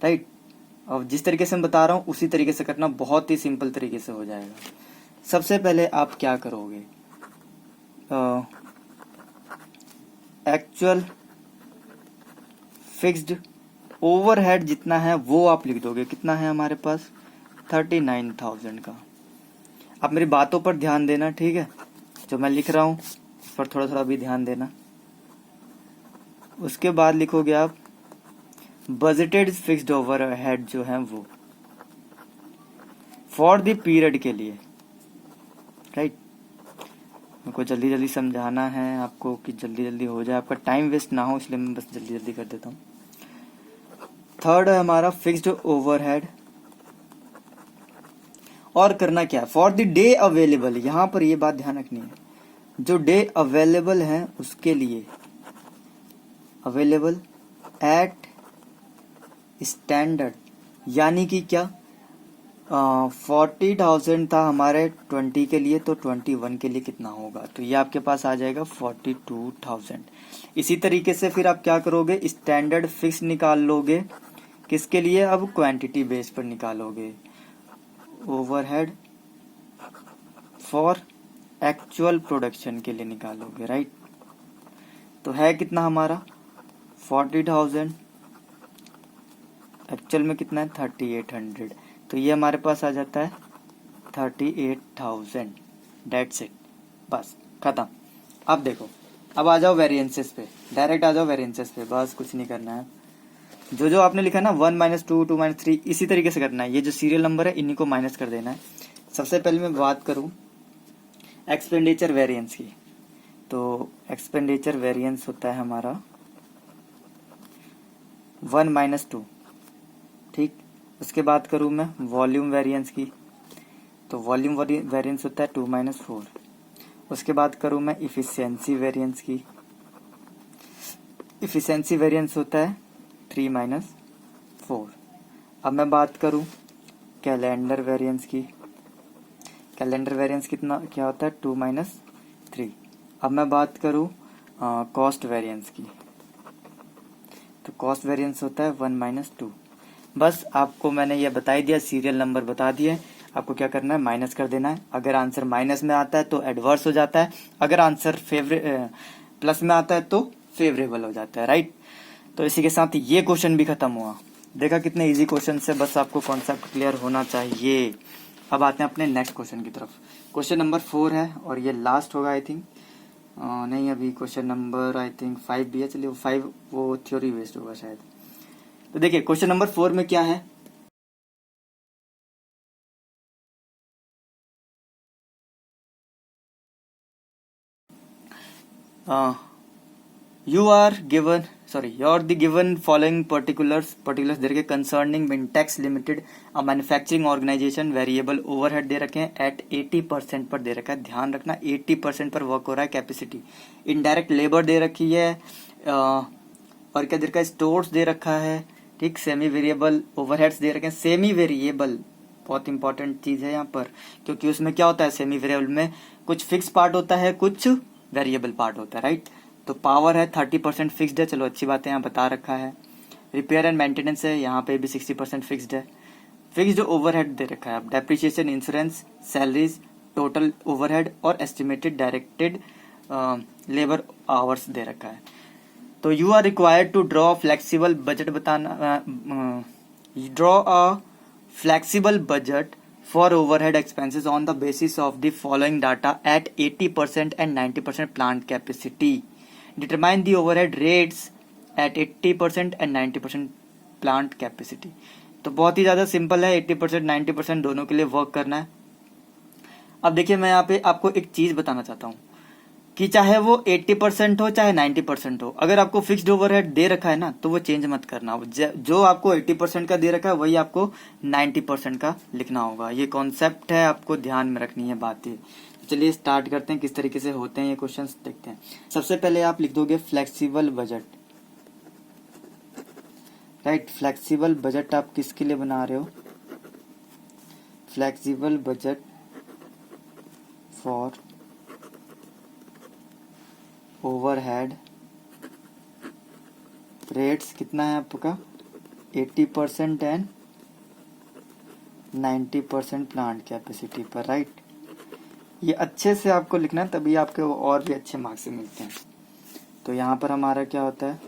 राइट। और जिस तरीके से मैं बता रहा हूँ उसी तरीके से करना, बहुत ही सिंपल तरीके से हो जाएगा। सबसे पहले आप क्या करोगे, एक्चुअल फिक्स्ड ओवरहेड जितना है वो आप लिख दोगे। कितना है हमारे पास 39,000 का। आप मेरी बातों पर ध्यान देना, ठीक है, जो मैं लिख रहा हूँ उस पर थोड़ा थोड़ा भी ध्यान देना। उसके बाद लिखोगे आप बजटेड फिक्स्ड ओवरहेड जो है वो फॉर द पीरियड के लिए, राइट। मेरे को जल्दी जल्दी समझाना है आपको कि जल्दी जल्दी हो जाए, आपका टाइम वेस्ट ना हो, इसलिए मैं बस जल्दी जल्दी कर देता हूँ। थर्ड है हमारा फिक्स्ड ओवरहेड, और करना क्या, फॉर द डे अवेलेबल। यहां पर ये बात ध्यान रखनी है, जो डे अवेलेबल है उसके लिए अवेलेबल एट स्टैंडर्ड, यानी कि क्या 40,000 था हमारे 20 के लिए, तो 21 के लिए कितना होगा, तो ये आपके पास आ जाएगा 42,000। इसी तरीके से फिर आप क्या करोगे, स्टैंडर्ड फिक्स निकाल लोगे, किसके लिए, अब क्वांटिटी बेस पर निकालोगे। ओवरहेड फॉर एक्चुअल प्रोडक्शन के लिए निकालोगे, राइट। तो है कितना हमारा 40,000, एक्चुअल में कितना है 3800, तो ये हमारे पास आ जाता है 38,000। डेट्स इट, बस खत्म। अब देखो, अब आ जाओ वेरिएंसेस पे, डायरेक्ट आ जाओ वेरिएंसेस पे, बस कुछ नहीं करना है। जो जो आपने लिखा ना 1 - 2 2 - 3 इसी तरीके से करना है। ये जो सीरियल नंबर है इन्हीं को माइनस कर देना है। सबसे पहले मैं बात करूं एक्सपेंडिचर वेरिएंस की, तो एक्सपेंडिचर वेरिएंस होता है हमारा 1 - 2, ठीक। उसके बाद करूं मैं वॉल्यूम वेरिएंस की, तो वॉल्यूम वेरिएंस होता है 2 - 4। उसके बाद करूं मैं इफिशियंसी वेरिएंस की, इफिशियंसी वेरिएंस होता है 3 - 4। अब मैं बात करूं कैलेंडर वेरिएंस की, कैलेंडर वेरिएंस कितना क्या होता है 2 - 3। अब मैं बात करूं कॉस्ट वेरिएंस की, तो कॉस्ट वेरिएंस होता है 1 - 2। बस आपको मैंने ये बता ही दिया, सीरियल नंबर बता दिया, आपको क्या करना है माइनस कर देना है। अगर आंसर माइनस में आता है तो एडवर्स हो जाता है, अगर आंसर प्लस में आता है तो फेवरेबल हो जाता है, राइट। तो इसी के साथ ये क्वेश्चन भी खत्म हुआ। देखा कितने इजी क्वेश्चन से, बस आपको कॉन्सेप्ट क्लियर होना चाहिए। अब आते हैं अपने नेक्स्ट क्वेश्चन की तरफ। क्वेश्चन नंबर 4 है और ये लास्ट होगा आई थिंक, नहीं अभी क्वेश्चन नंबर आई थिंक 5 भी है, चलिए 5 वो थ्योरी बेस्ड होगा शायद। तो देखिए क्वेश्चन नंबर 4 में क्या है, you are given you're the given following particulars दे रखे concerning Mintex Limited, a manufacturing organization, variable overhead दे रखे हैं एट 80% पर दे रखा है। ध्यान रखना 80% पर वर्क हो रहा है कैपेसिटी। इनडायरेक्ट लेबर दे रखी है और क्या दे रखा है, स्टोर्स दे रखा है, ठीक। सेमी वेरिएबल ओवरहेड्स दे रखे हैं। सेमी वेरिएबल बहुत इंपॉर्टेंट चीज है यहाँ पर, क्योंकि उसमें क्या होता है सेमी वेरिएबल में कुछ फिक्स पार्ट होता है, कुछ वेरिएबल पार्ट होता है, राइट। तो पावर है 30% फिक्स्ड है, चलो अच्छी बात है, यहाँ बता रखा है। रिपेयर एंड मेंटेनेंस है, यहाँ पे भी 60% फिक्स्ड है। फिक्स्ड ओवरहेड दे रखा है, depreciation, insurance, salaries, total overhead और एस्टिमेटेड डायरेक्टेड लेबर आवर्स दे रखा है। तो you are required to draw flexible budget, draw a flexible budget for overhead expenses on the basis of the following data at 80% and 90% plant capacity. Determine the overhead rates at 80% and 90% plant capacity. तो बहुत ही ज़्यादा simple है, 80% 90% दोनों के लिए work करना है। अब देखिए मैं यहाँ पे आपको एक चीज़ बताना चाहता हूँ, कि चाहे वो 80% हो चाहे 90% हो, अगर आपको फिक्स्ड ओवरहेड दे रखा है ना तो वो चेंज मत करना। जो आपको 80% का दे रखा है वही आपको 90% का लिखना होगा। ये कॉन्सेप्ट है, आपको ध्यान में रखनी है बातें। चलिए स्टार्ट करते हैं, किस तरीके से होते हैं ये क्वेश्चंस देखते हैं। सबसे पहले आप लिख दोगे flexible budget, right. Flexible budget आप किसके लिए बना रहे हो? Flexible budget for overhead rates कितना है आपका? 80% एंड 90% प्लांट कैपेसिटी पर, राइट। ये अच्छे से आपको लिखना है, तभी आपके और भी अच्छे मार्क्स मिलते हैं। तो यहाँ पर हमारा क्या होता है?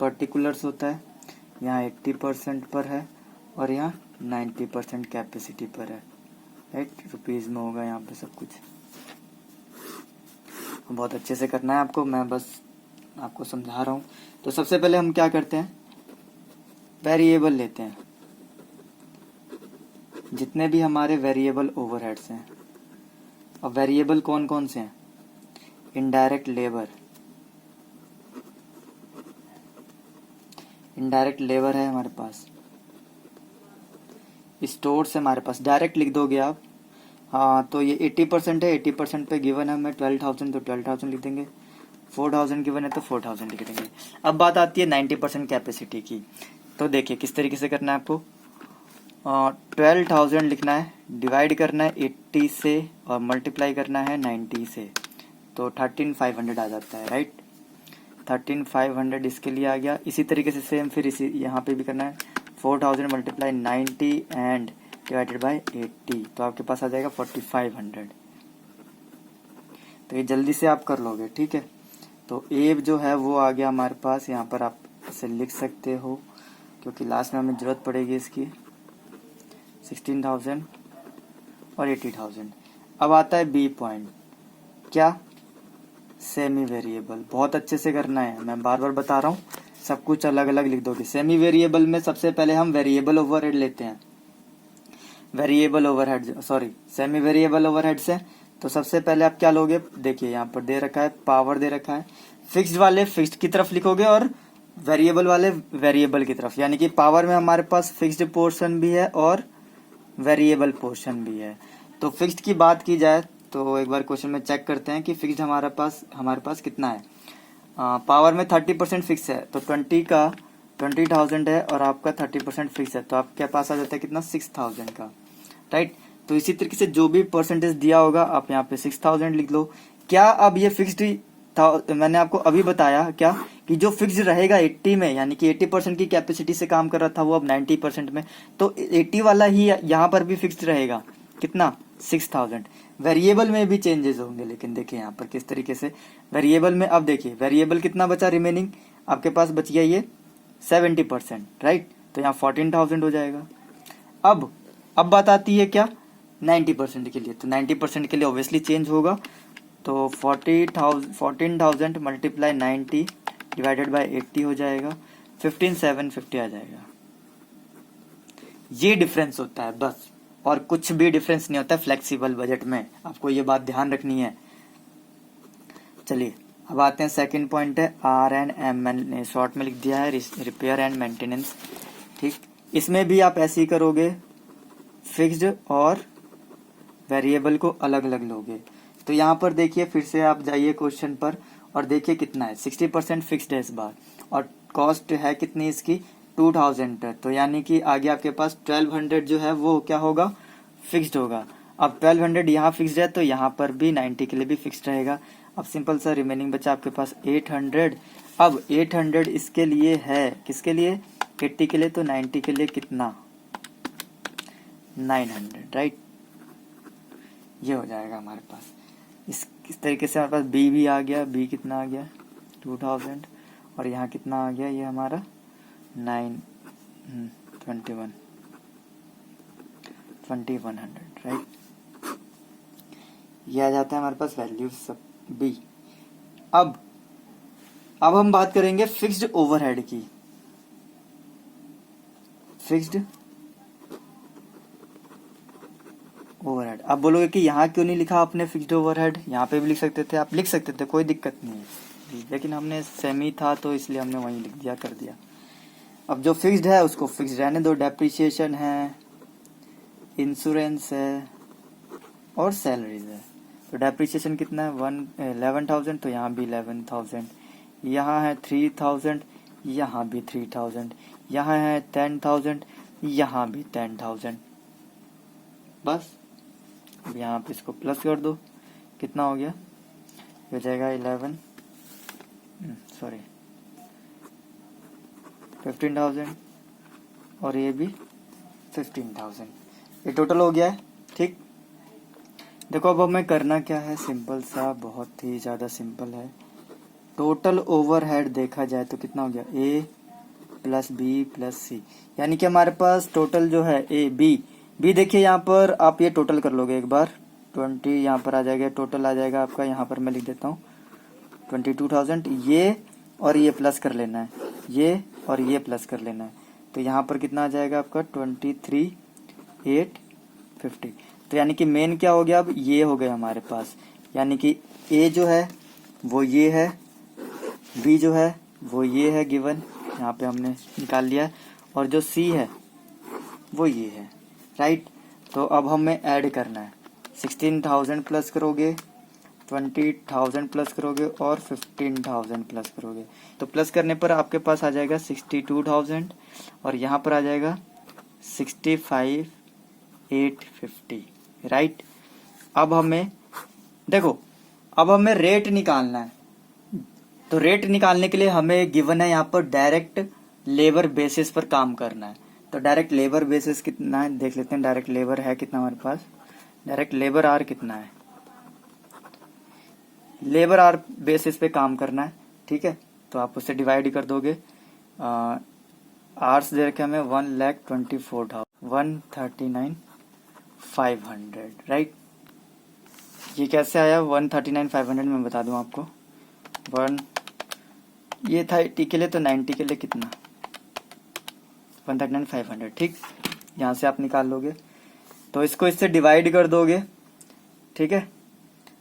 पर्टिकुलर्स होता है, यहाँ 80% पर है और यहाँ 90% कैपेसिटी पर है, राइट। रुपीज़ में होगा यहाँ पे सब कुछ। बहुत अच्छे से करना है आपको, मैं बस आपको समझा रहा हूँ। तो सबसे पहले हम क्या करते हैं? वेरिएबल लेते हैं, जितने भी हमारे वेरिएबल ओवरहेड्स हैं। और वेरिएबल कौन कौन से हैं? इनडायरेक्ट लेबर, इनडायरेक्ट लेबर है हमारे पास। स्टोर्स है हमारे पास, डायरेक्ट लिख दोगे आप। हाँ, तो ये 80% है, 80% पे गिवन है हमें 12,000, तो 12,000 लिख देंगे। 4,000 गिवन है तो 4,000 लिख देंगे। अब बात आती है 90% कैपेसिटी की। तो देखिए किस तरीके से करना है आपको। 12,000 लिखना है, डिवाइड करना है 80 से और मल्टीप्लाई करना है 90 से, तो 13,500 आ जाता है, राइट। 13,500 इसके लिए आ गया। इसी तरीके से सेम फिर इसी यहाँ पे भी करना है। 4,000 मल्टीप्लाई 90 एंड डिवाइडेड बाय 80, तो आपके पास आ जाएगा 4,500। तो ये जल्दी से आप कर लोगे, ठीक है। तो ए जो है वो आ गया हमारे पास। यहाँ पर आप इसे लिख सकते हो क्योंकि लास्ट में हमें जरूरत पड़ेगी इसकी। 16,000 और 80,000। अब आता है बी पॉइंट, क्या? Semi variable. बहुत अच्छे से करना है, मैं बार बार बता रहा हूँ, सब कुछ अलग अलग लिख दोगे। सेमी वेरिएबल में सबसे पहले हम वेरिएबल ओवरहेड लेते हैं। Variable overhead, sorry, semi variable overhead से तो सबसे पहले आप क्या लोगे? देखिए यहाँ पर दे रखा है, पावर दे रखा है। फिक्स्ड वाले फिक्स्ड की तरफ लिखोगे और वेरिएबल वाले वेरिएबल की तरफ, यानी कि पावर में हमारे पास फिक्स्ड पोर्शन भी है और वेरिएबल पोर्शन भी है। तो फिक्स्ड की बात की जाए तो एक बार क्वेश्चन में चेक करते हैं कि फिक्स्ड हमारे पास कितना है। पावर में 30% फिक्स है, तो 20,000 है और आपका 30% फिक्स है, तो आपके पास आ जाता है कितना? 6,000 का, राइट। तो इसी तरीके से जो भी परसेंटेज दिया होगा आप यहाँ पे 6,000 लिख लो। क्या अब ये फिक्स्ड था? मैंने आपको अभी बताया क्या कि जो फिक्स्ड रहेगा 80 में, यानी कि 80% की कैपेसिटी से काम कर रहा था वो अब 90% में, तो 80 वाला ही यहाँ पर भी फिक्स्ड रहेगा। कितना? 6,000। वेरिएबल में भी चेंजेस होंगे, लेकिन देखिए यहाँ पर किस तरीके से वेरिएबल में। अब देखिए वेरिएबल कितना बचा रिमेनिंग आपके पास? बच गया ये 70%, राइट। तो यहाँ 14,000 हो जाएगा। अब बात आती है क्या? 90% के लिए। तो 90% के लिए ऑब्वियसली चेंज होगा, तो 14,000 मल्टीप्लाई 90 डिवाइडेड बाय 80 हो जाएगा, 15,750 आ जाएगा। ये डिफरेंस होता है बस, और कुछ भी डिफरेंस नहीं होता है फ्लेक्सिबल बजट में, आपको ये बात ध्यान रखनी है। चलिए अब आते हैं सेकंड पॉइंट है R&M, मैंने शॉर्ट में लिख दिया है, रिपेयर एंड मेंटेनेंस, ठीक। इसमें भी आप ऐसे ही करोगे, फिक्स्ड और वेरिएबल को अलग अलग लोगे। तो यहाँ पर देखिए फिर से आप जाइए क्वेश्चन पर और देखिए कितना है। 60% फिक्स्ड है इस बार, और कॉस्ट है कितनी इसकी? 2,000। तो यानी कि आगे आपके पास 1,200 जो है वो क्या होगा? फिक्स्ड होगा। अब 1,200 यहाँ फिक्स्ड है तो यहाँ पर भी 90 के लिए भी फिक्स्ड रहेगा। अब सिंपल सा रिमेनिंग बचा आपके पास 800। अब 800 इसके लिए है, किसके लिए? 80 के लिए, तो 90 के लिए कितना? 900, राइट। ये हो जाएगा हमारे पास। इस तरीके से हमारे पास बी भी आ गया। बी कितना आ गया? 2,000, और यहाँ कितना आ गया? ये हमारा 2,100, राइट। ये आ जाता है हमारे पास वैल्यू सब बी। अब हम बात करेंगे फिक्स्ड ओवरहेड की। Fixed overhead. आप बोलोगे कि यहाँ क्यों नहीं लिखा आपने फिक्स्ड ओवरहेड, यहाँ पे भी लिख सकते थे, आप लिख सकते थे, कोई दिक्कत नहीं है, लेकिन हमने सेमी था तो इसलिए हमने वहीं लिख दिया, कर दिया। अब जो फिक्स्ड है उसको फिक्स्ड रहने दो, डेप्रिसिएशन है, इंश्योरेंस है और सैलरीज है। तो डेप्रिसिएशन कितना है 11,000, तो यहाँ भी 11,000, यहाँ है 3,000, यहाँ भी 3,000, यहाँ है 10,000, यहाँ भी 10,000। बस अब यहाँ पे इसको प्लस कर दो, कितना हो गया, हो जाएगा 15,000 और ये भी 15,000, ये टोटल हो गया है। ठीक, देखो अब हमें करना क्या है, सिंपल सा, बहुत ही ज़्यादा सिंपल है। टोटल ओवरहेड देखा जाए तो कितना हो गया, ए प्लस बी प्लस सी, यानी कि हमारे पास टोटल जो है ए बी देखिए यहाँ पर आप ये टोटल कर लोगे एक बार, 20 यहाँ पर आ जाएगा, टोटल आ जाएगा आपका, यहाँ पर मैं लिख देता हूँ 22,000, ये और ये प्लस कर लेना है, ये और ये प्लस कर लेना है, तो यहाँ पर कितना आ जाएगा आपका 23,850। तो यानी कि मेन क्या हो गया, अब ये हो गया हमारे पास, यानी कि ए जो है वो ये है, बी जो है वो ये है गिवन, यहाँ पे हमने निकाल लिया, और जो सी है वो ये है, राइट। तो अब हमें ऐड करना है, 16,000 प्लस करोगे, 20,000 प्लस करोगे और 15,000 प्लस करोगे, तो प्लस करने पर आपके पास आ जाएगा 62,000 और यहाँ पर आ जाएगा 65,850, राइट। अब हमें देखो, अब हमें रेट निकालना है, तो रेट निकालने के लिए हमें गिवन है यहाँ पर डायरेक्ट लेबर बेसिस पर काम करना है। तो डायरेक्ट लेबर बेसिस कितना है देख लेते हैं, डायरेक्ट लेबर है कितना हमारे पास, डायरेक्ट लेबर आर कितना है, लेबर आर बेसिस पे काम करना है, ठीक है। तो आप उससे डिवाइड कर दोगे, आर्स दे रखे हमें 1,24,139,500, राइट। ये कैसे आया 139,500, मैं बता दूं आपको, ये था 80 के लिए, तो 90 के लिए कितना 139,500, ठीक। यहाँ से आप निकाल लोगे, तो इसको इससे डिवाइड कर दोगे, ठीक है।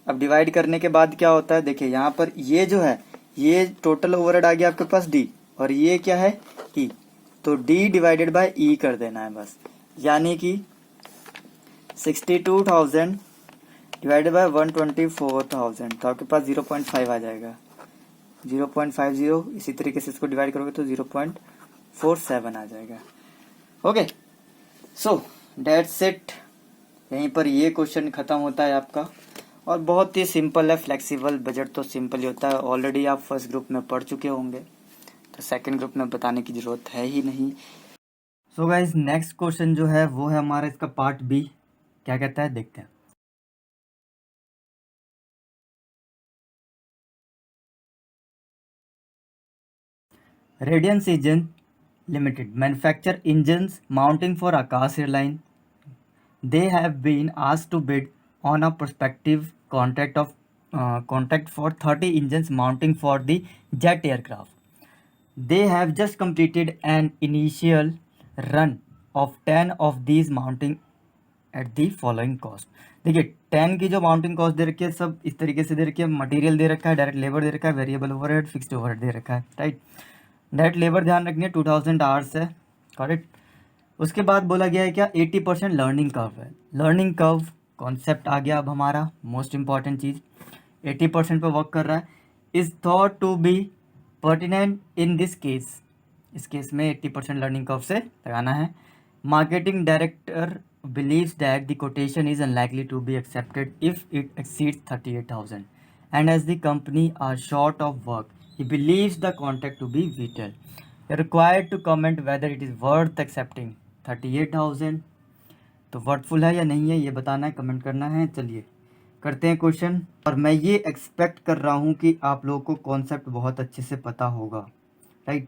अब डिवाइड करने के बाद क्या होता है, देखिए यहाँ पर ये जो है, ये टोटल ओवरहेड आ गया आपके पास डी, और ये क्या है ई, तो डी डिवाइडेड बाय ई कर देना है बस, यानी कि 62,000 डिवाइडेड बाय 124,000, तो आपके पास 0.5 आ जाएगा, 0.50, इसी तरीके से इसको डिवाइड करोगे तो 0.47 आ जाएगा। ओके, सो दैट्स इट, यहीं पर ये क्वेश्चन खत्म होता है आपका, और बहुत ही सिंपल है, फ्लेक्सिबल बजट तो सिंपल ही होता है, ऑलरेडी आप फर्स्ट ग्रुप में पढ़ चुके होंगे, तो सेकंड ग्रुप में बताने की जरूरत है ही नहीं। सो गाइस, नेक्स्ट क्वेश्चन जो है वो है हमारा इसका पार्ट बी, क्या कहता है देखते हैं। Radiance engine limited manufacture engines mounting for Aakash airline, they have been asked to bid on a prospective contract for 30 engines mounting for the jet aircraft. They have just completed an initial run of 10 of these mounting at the following cost. देखिए 10 की जो mounting cost दे रखी है सब इस तरीके से दे रखी है, मटेरियल दे रखा है, डायरेक्ट लेबर दे रखा है, वेरिएबल ओवरहेड, फिक्स्ड ओवरहेड दे रखा है, राइट। डायरेक्ट लेबर ध्यान रखनी है 2000 आवर्स है, करेक्ट। उसके बाद बोला गया है क्या 80% लर्निंग कर्व है, लर्निंग कर्व कॉन्सेप्ट आ गया अब हमारा मोस्ट इंपॉर्टेंट चीज़, 80% पे वर्क कर रहा है, is thought to be pertinent in this case, इस केस में 80% लर्निंग कर्व से लगाना है। Marketing director believes that the quotation is unlikely to be accepted if it exceeds 38,000 and as the company are short of work he believes the contract to be vital. You are required to comment whether it is worth accepting 38,000, तो worthful है या नहीं है ये बताना है, comment करना है। चलिए करते हैं क्वेश्चन, और मैं ये एक्सपेक्ट कर रहा हूँ कि आप लोगों को कॉन्सेप्ट बहुत अच्छे से पता होगा, राइट।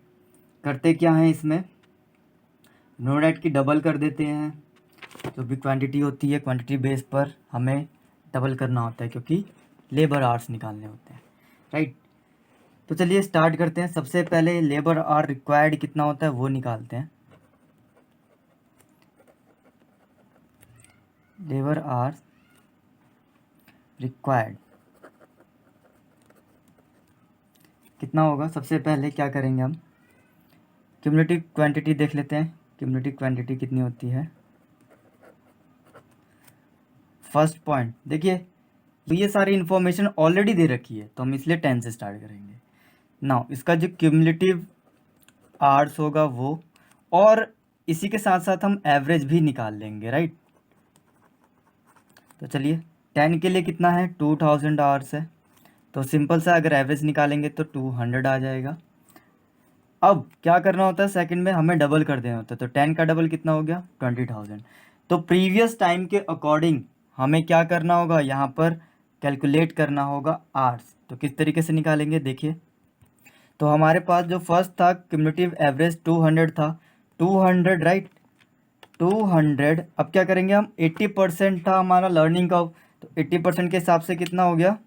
करते क्या है इसमें, नो डाइट की डबल कर देते हैं, जो भी क्वांटिटी होती है क्वांटिटी बेस पर हमें डबल करना होता है क्योंकि लेबर आवर्स निकालने होते हैं, राइट। तो चलिए स्टार्ट करते हैं। सबसे पहले लेबर आवर रिक्वायर्ड कितना होता है वो निकालते हैं। लेबर आवर्स रिक्वायर्ड कितना होगा। सबसे पहले क्या करेंगे हम, क्यूमुलेटिव क्वांटिटी देख लेते हैं। क्यूमुलेटिव क्वांटिटी कितनी होती है। फर्स्ट पॉइंट देखिए, तो ये सारी इन्फॉर्मेशन ऑलरेडी दे रखी है, तो हम इसलिए 10 से स्टार्ट करेंगे। नाउ इसका जो क्यूमुलेटिव आवर्स होगा वो, और इसी के साथ साथ हम एवरेज भी निकाल लेंगे, राइट। तो चलिए 10 के लिए कितना है, 2000 आवर्स है, तो सिंपल सा अगर एवरेज निकालेंगे तो 200 आ जाएगा। अब क्या करना होता है, सेकंड में हमें डबल कर देना होता है, तो 10 का डबल कितना हो गया, 20,000। तो प्रीवियस टाइम के अकॉर्डिंग हमें क्या करना होगा, यहाँ पर कैलकुलेट करना होगा आवर्स। तो किस तरीके से निकालेंगे देखिए, तो हमारे पास जो फर्स्ट था क्यूमुलेटिव एवरेज 200 था, 200 राइट, 200। अब क्या करेंगे हम, 80% था हमारा लर्निंग का, तो 80% के हिसाब से कितना हो गया,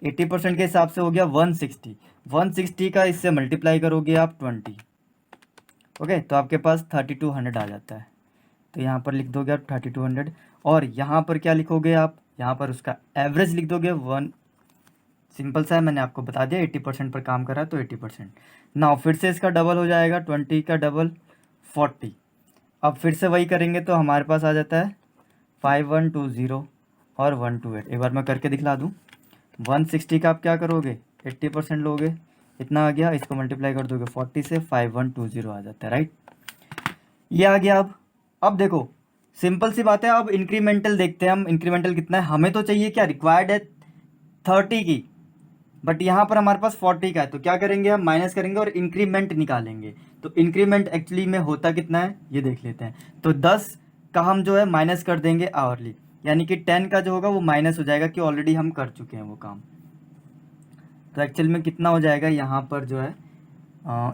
80% के हिसाब से हो गया 160। 160 का इससे मल्टीप्लाई करोगे आप 20, ओके, तो आपके पास 3200 आ जाता है। तो यहाँ पर लिख दोगे आप 3200, और यहाँ पर क्या लिखोगे आप, यहाँ पर उसका एवरेज लिख दोगे 1। सिंपल सा है, मैंने आपको बता दिया 80% पर काम कर रहा है तो 80%। नाउ फिर से इसका डबल हो जाएगा, 20 का डबल 40। अब फिर से वही करेंगे तो हमारे पास आ जाता है 5120 और 128। एक बार मैं करके दिखला दूँ। 160 का आप क्या करोगे, 80% लोगे, इतना आ गया, इसको मल्टीप्लाई कर दोगे 40 से, 5120 आ जाता है, राइट। ये आ गया। अब देखो सिंपल सी बात है, अब इंक्रीमेंटल देखते हैं हम। इंक्रीमेंटल कितना है, हमें तो चाहिए क्या, रिक्वायर्ड है 30 की, बट यहाँ पर हमारे पास 40 का है, तो क्या करेंगे हम, माइनस करेंगे और इंक्रीमेंट निकालेंगे। तो इंक्रीमेंट एक्चुअली में होता कितना है ये देख लेते हैं। तो 10 का हम जो है माइनस कर देंगे आवरली, यानी कि 10 का जो होगा वो माइनस हो जाएगा, कि ऑलरेडी हम कर चुके हैं वो काम। तो एक्चुअल में कितना हो जाएगा यहाँ पर जो है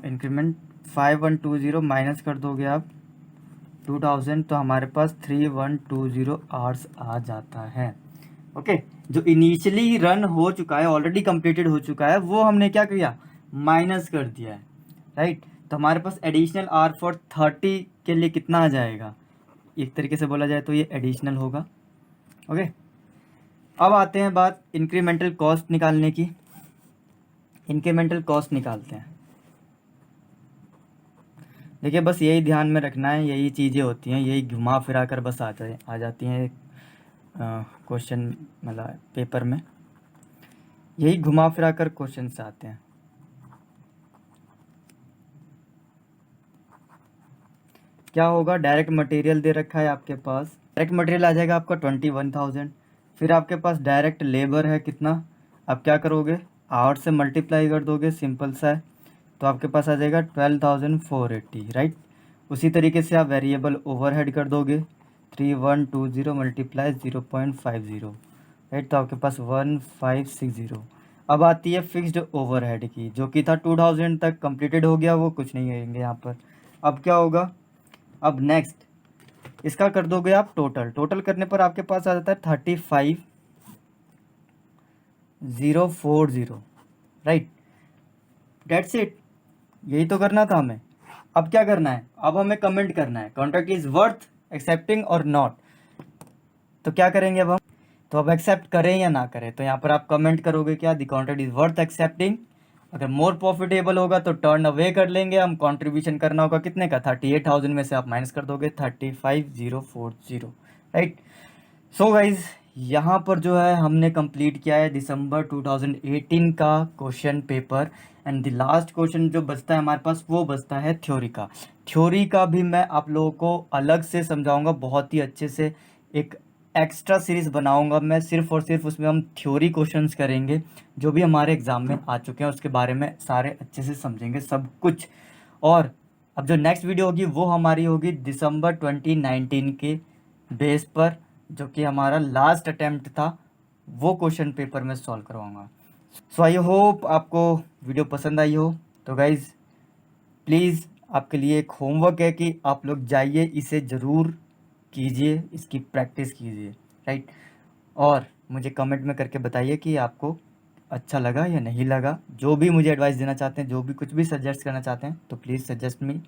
इंक्रीमेंट 5120 माइनस कर दोगे आप 2000, तो हमारे पास 3120 आवर्स आ जाता है। ओके, जो इनिशियली रन हो चुका है, ऑलरेडी कंप्लीटेड हो चुका है, वो हमने क्या किया, माइनस कर दिया है, राइट। तो हमारे पास एडिशनल आर फॉर 30 के लिए कितना आ जाएगा, एक तरीके से बोला जाए तो ये एडिशनल होगा। ओके, अब आते हैं बात इंक्रीमेंटल कॉस्ट निकालने की। इंक्रीमेंटल कॉस्ट निकालते हैं। देखिए बस यही ध्यान में रखना है, यही चीज़ें होती हैं, यही घुमा फिरा कर बस आ जाती हैं क्वेश्चन, मतलब पेपर में यही घुमा फिरा कर क्वेश्चन आते हैं। क्या होगा, डायरेक्ट मटेरियल दे रखा है आपके पास, डायरेक्ट मटेरियल आ जाएगा आपका 21,000। फिर आपके पास डायरेक्ट लेबर है कितना, आप क्या करोगे, आवर्स से मल्टीप्लाई कर दोगे, सिंपल सा है, तो आपके पास आ जाएगा 12,480, राइट। उसी तरीके से आप वेरिएबल ओवरहेड कर दोगे, 3120 मल्टीप्लाई 0.50, राइट, तो आपके पास 1560। अब आती है फिक्स्ड ओवरहेड की, जो कि था 2000 तक कंप्लीटेड हो गया, वो कुछ नहीं होंगे यहाँ पर। अब क्या होगा, अब नेक्स्ट इसका कर दोगे आप टोटल, टोटल करने पर आपके पास आ जाता है 35,040, राइट, डेट्स इट। यही तो करना था हमें। अब क्या करना है, अब हमें कमेंट करना है, कॉन्ट्रैक्ट इज वर्थ एक्सेप्टिंग और नॉट। तो क्या करेंगे अब हम, तो अब एक्सेप्ट करें या ना करें, तो यहाँ पर आप कमेंट करोगे क्या, the contract is worth accepting. अगर मोर प्रॉफिटेबल होगा तो टर्न अवे कर लेंगे हम। कंट्रीब्यूशन करना होगा कितने का, 38,000 में से आप माइनस कर दोगे 35,040, राइट। सो गाइज यहाँ पर जो है हमने कंप्लीट किया है दिसंबर 2018 का question paper. And the last question जो बचता है हमारे पास, वो बचता है थ्योरी का। थ्योरी का भी मैं आप लोगों को अलग से समझाऊंगा, बहुत ही अच्छे से एक एक्स्ट्रा सीरीज बनाऊंगा मैं, सिर्फ और सिर्फ उसमें हम थ्योरी क्वेश्चंस करेंगे, जो भी हमारे एग्जाम में आ चुके हैं उसके बारे में सारे अच्छे से समझेंगे सब कुछ। और अब जो नेक्स्ट वीडियो होगी वो हमारी होगी दिसंबर 2019 के बेस पर, जो कि हमारा लास्ट अटेम्प्ट था, वो क्वेश्चन पेपर में सॉल्व करवाऊंगा। सो आई होप आपको वीडियो पसंद आई हो। तो गाइज़ प्लीज़ आपके लिए एक होमवर्क है कि आप लोग जाइए, इसे ज़रूर कीजिए, इसकी प्रैक्टिस कीजिए, राइट। और मुझे कमेंट में करके बताइए कि आपको अच्छा लगा या नहीं लगा। जो भी मुझे एडवाइस देना चाहते हैं, जो भी कुछ भी सजेस्ट करना चाहते हैं, तो please suggest me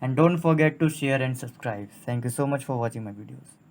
and don't forget to share and subscribe. Thank you so much for watching my videos.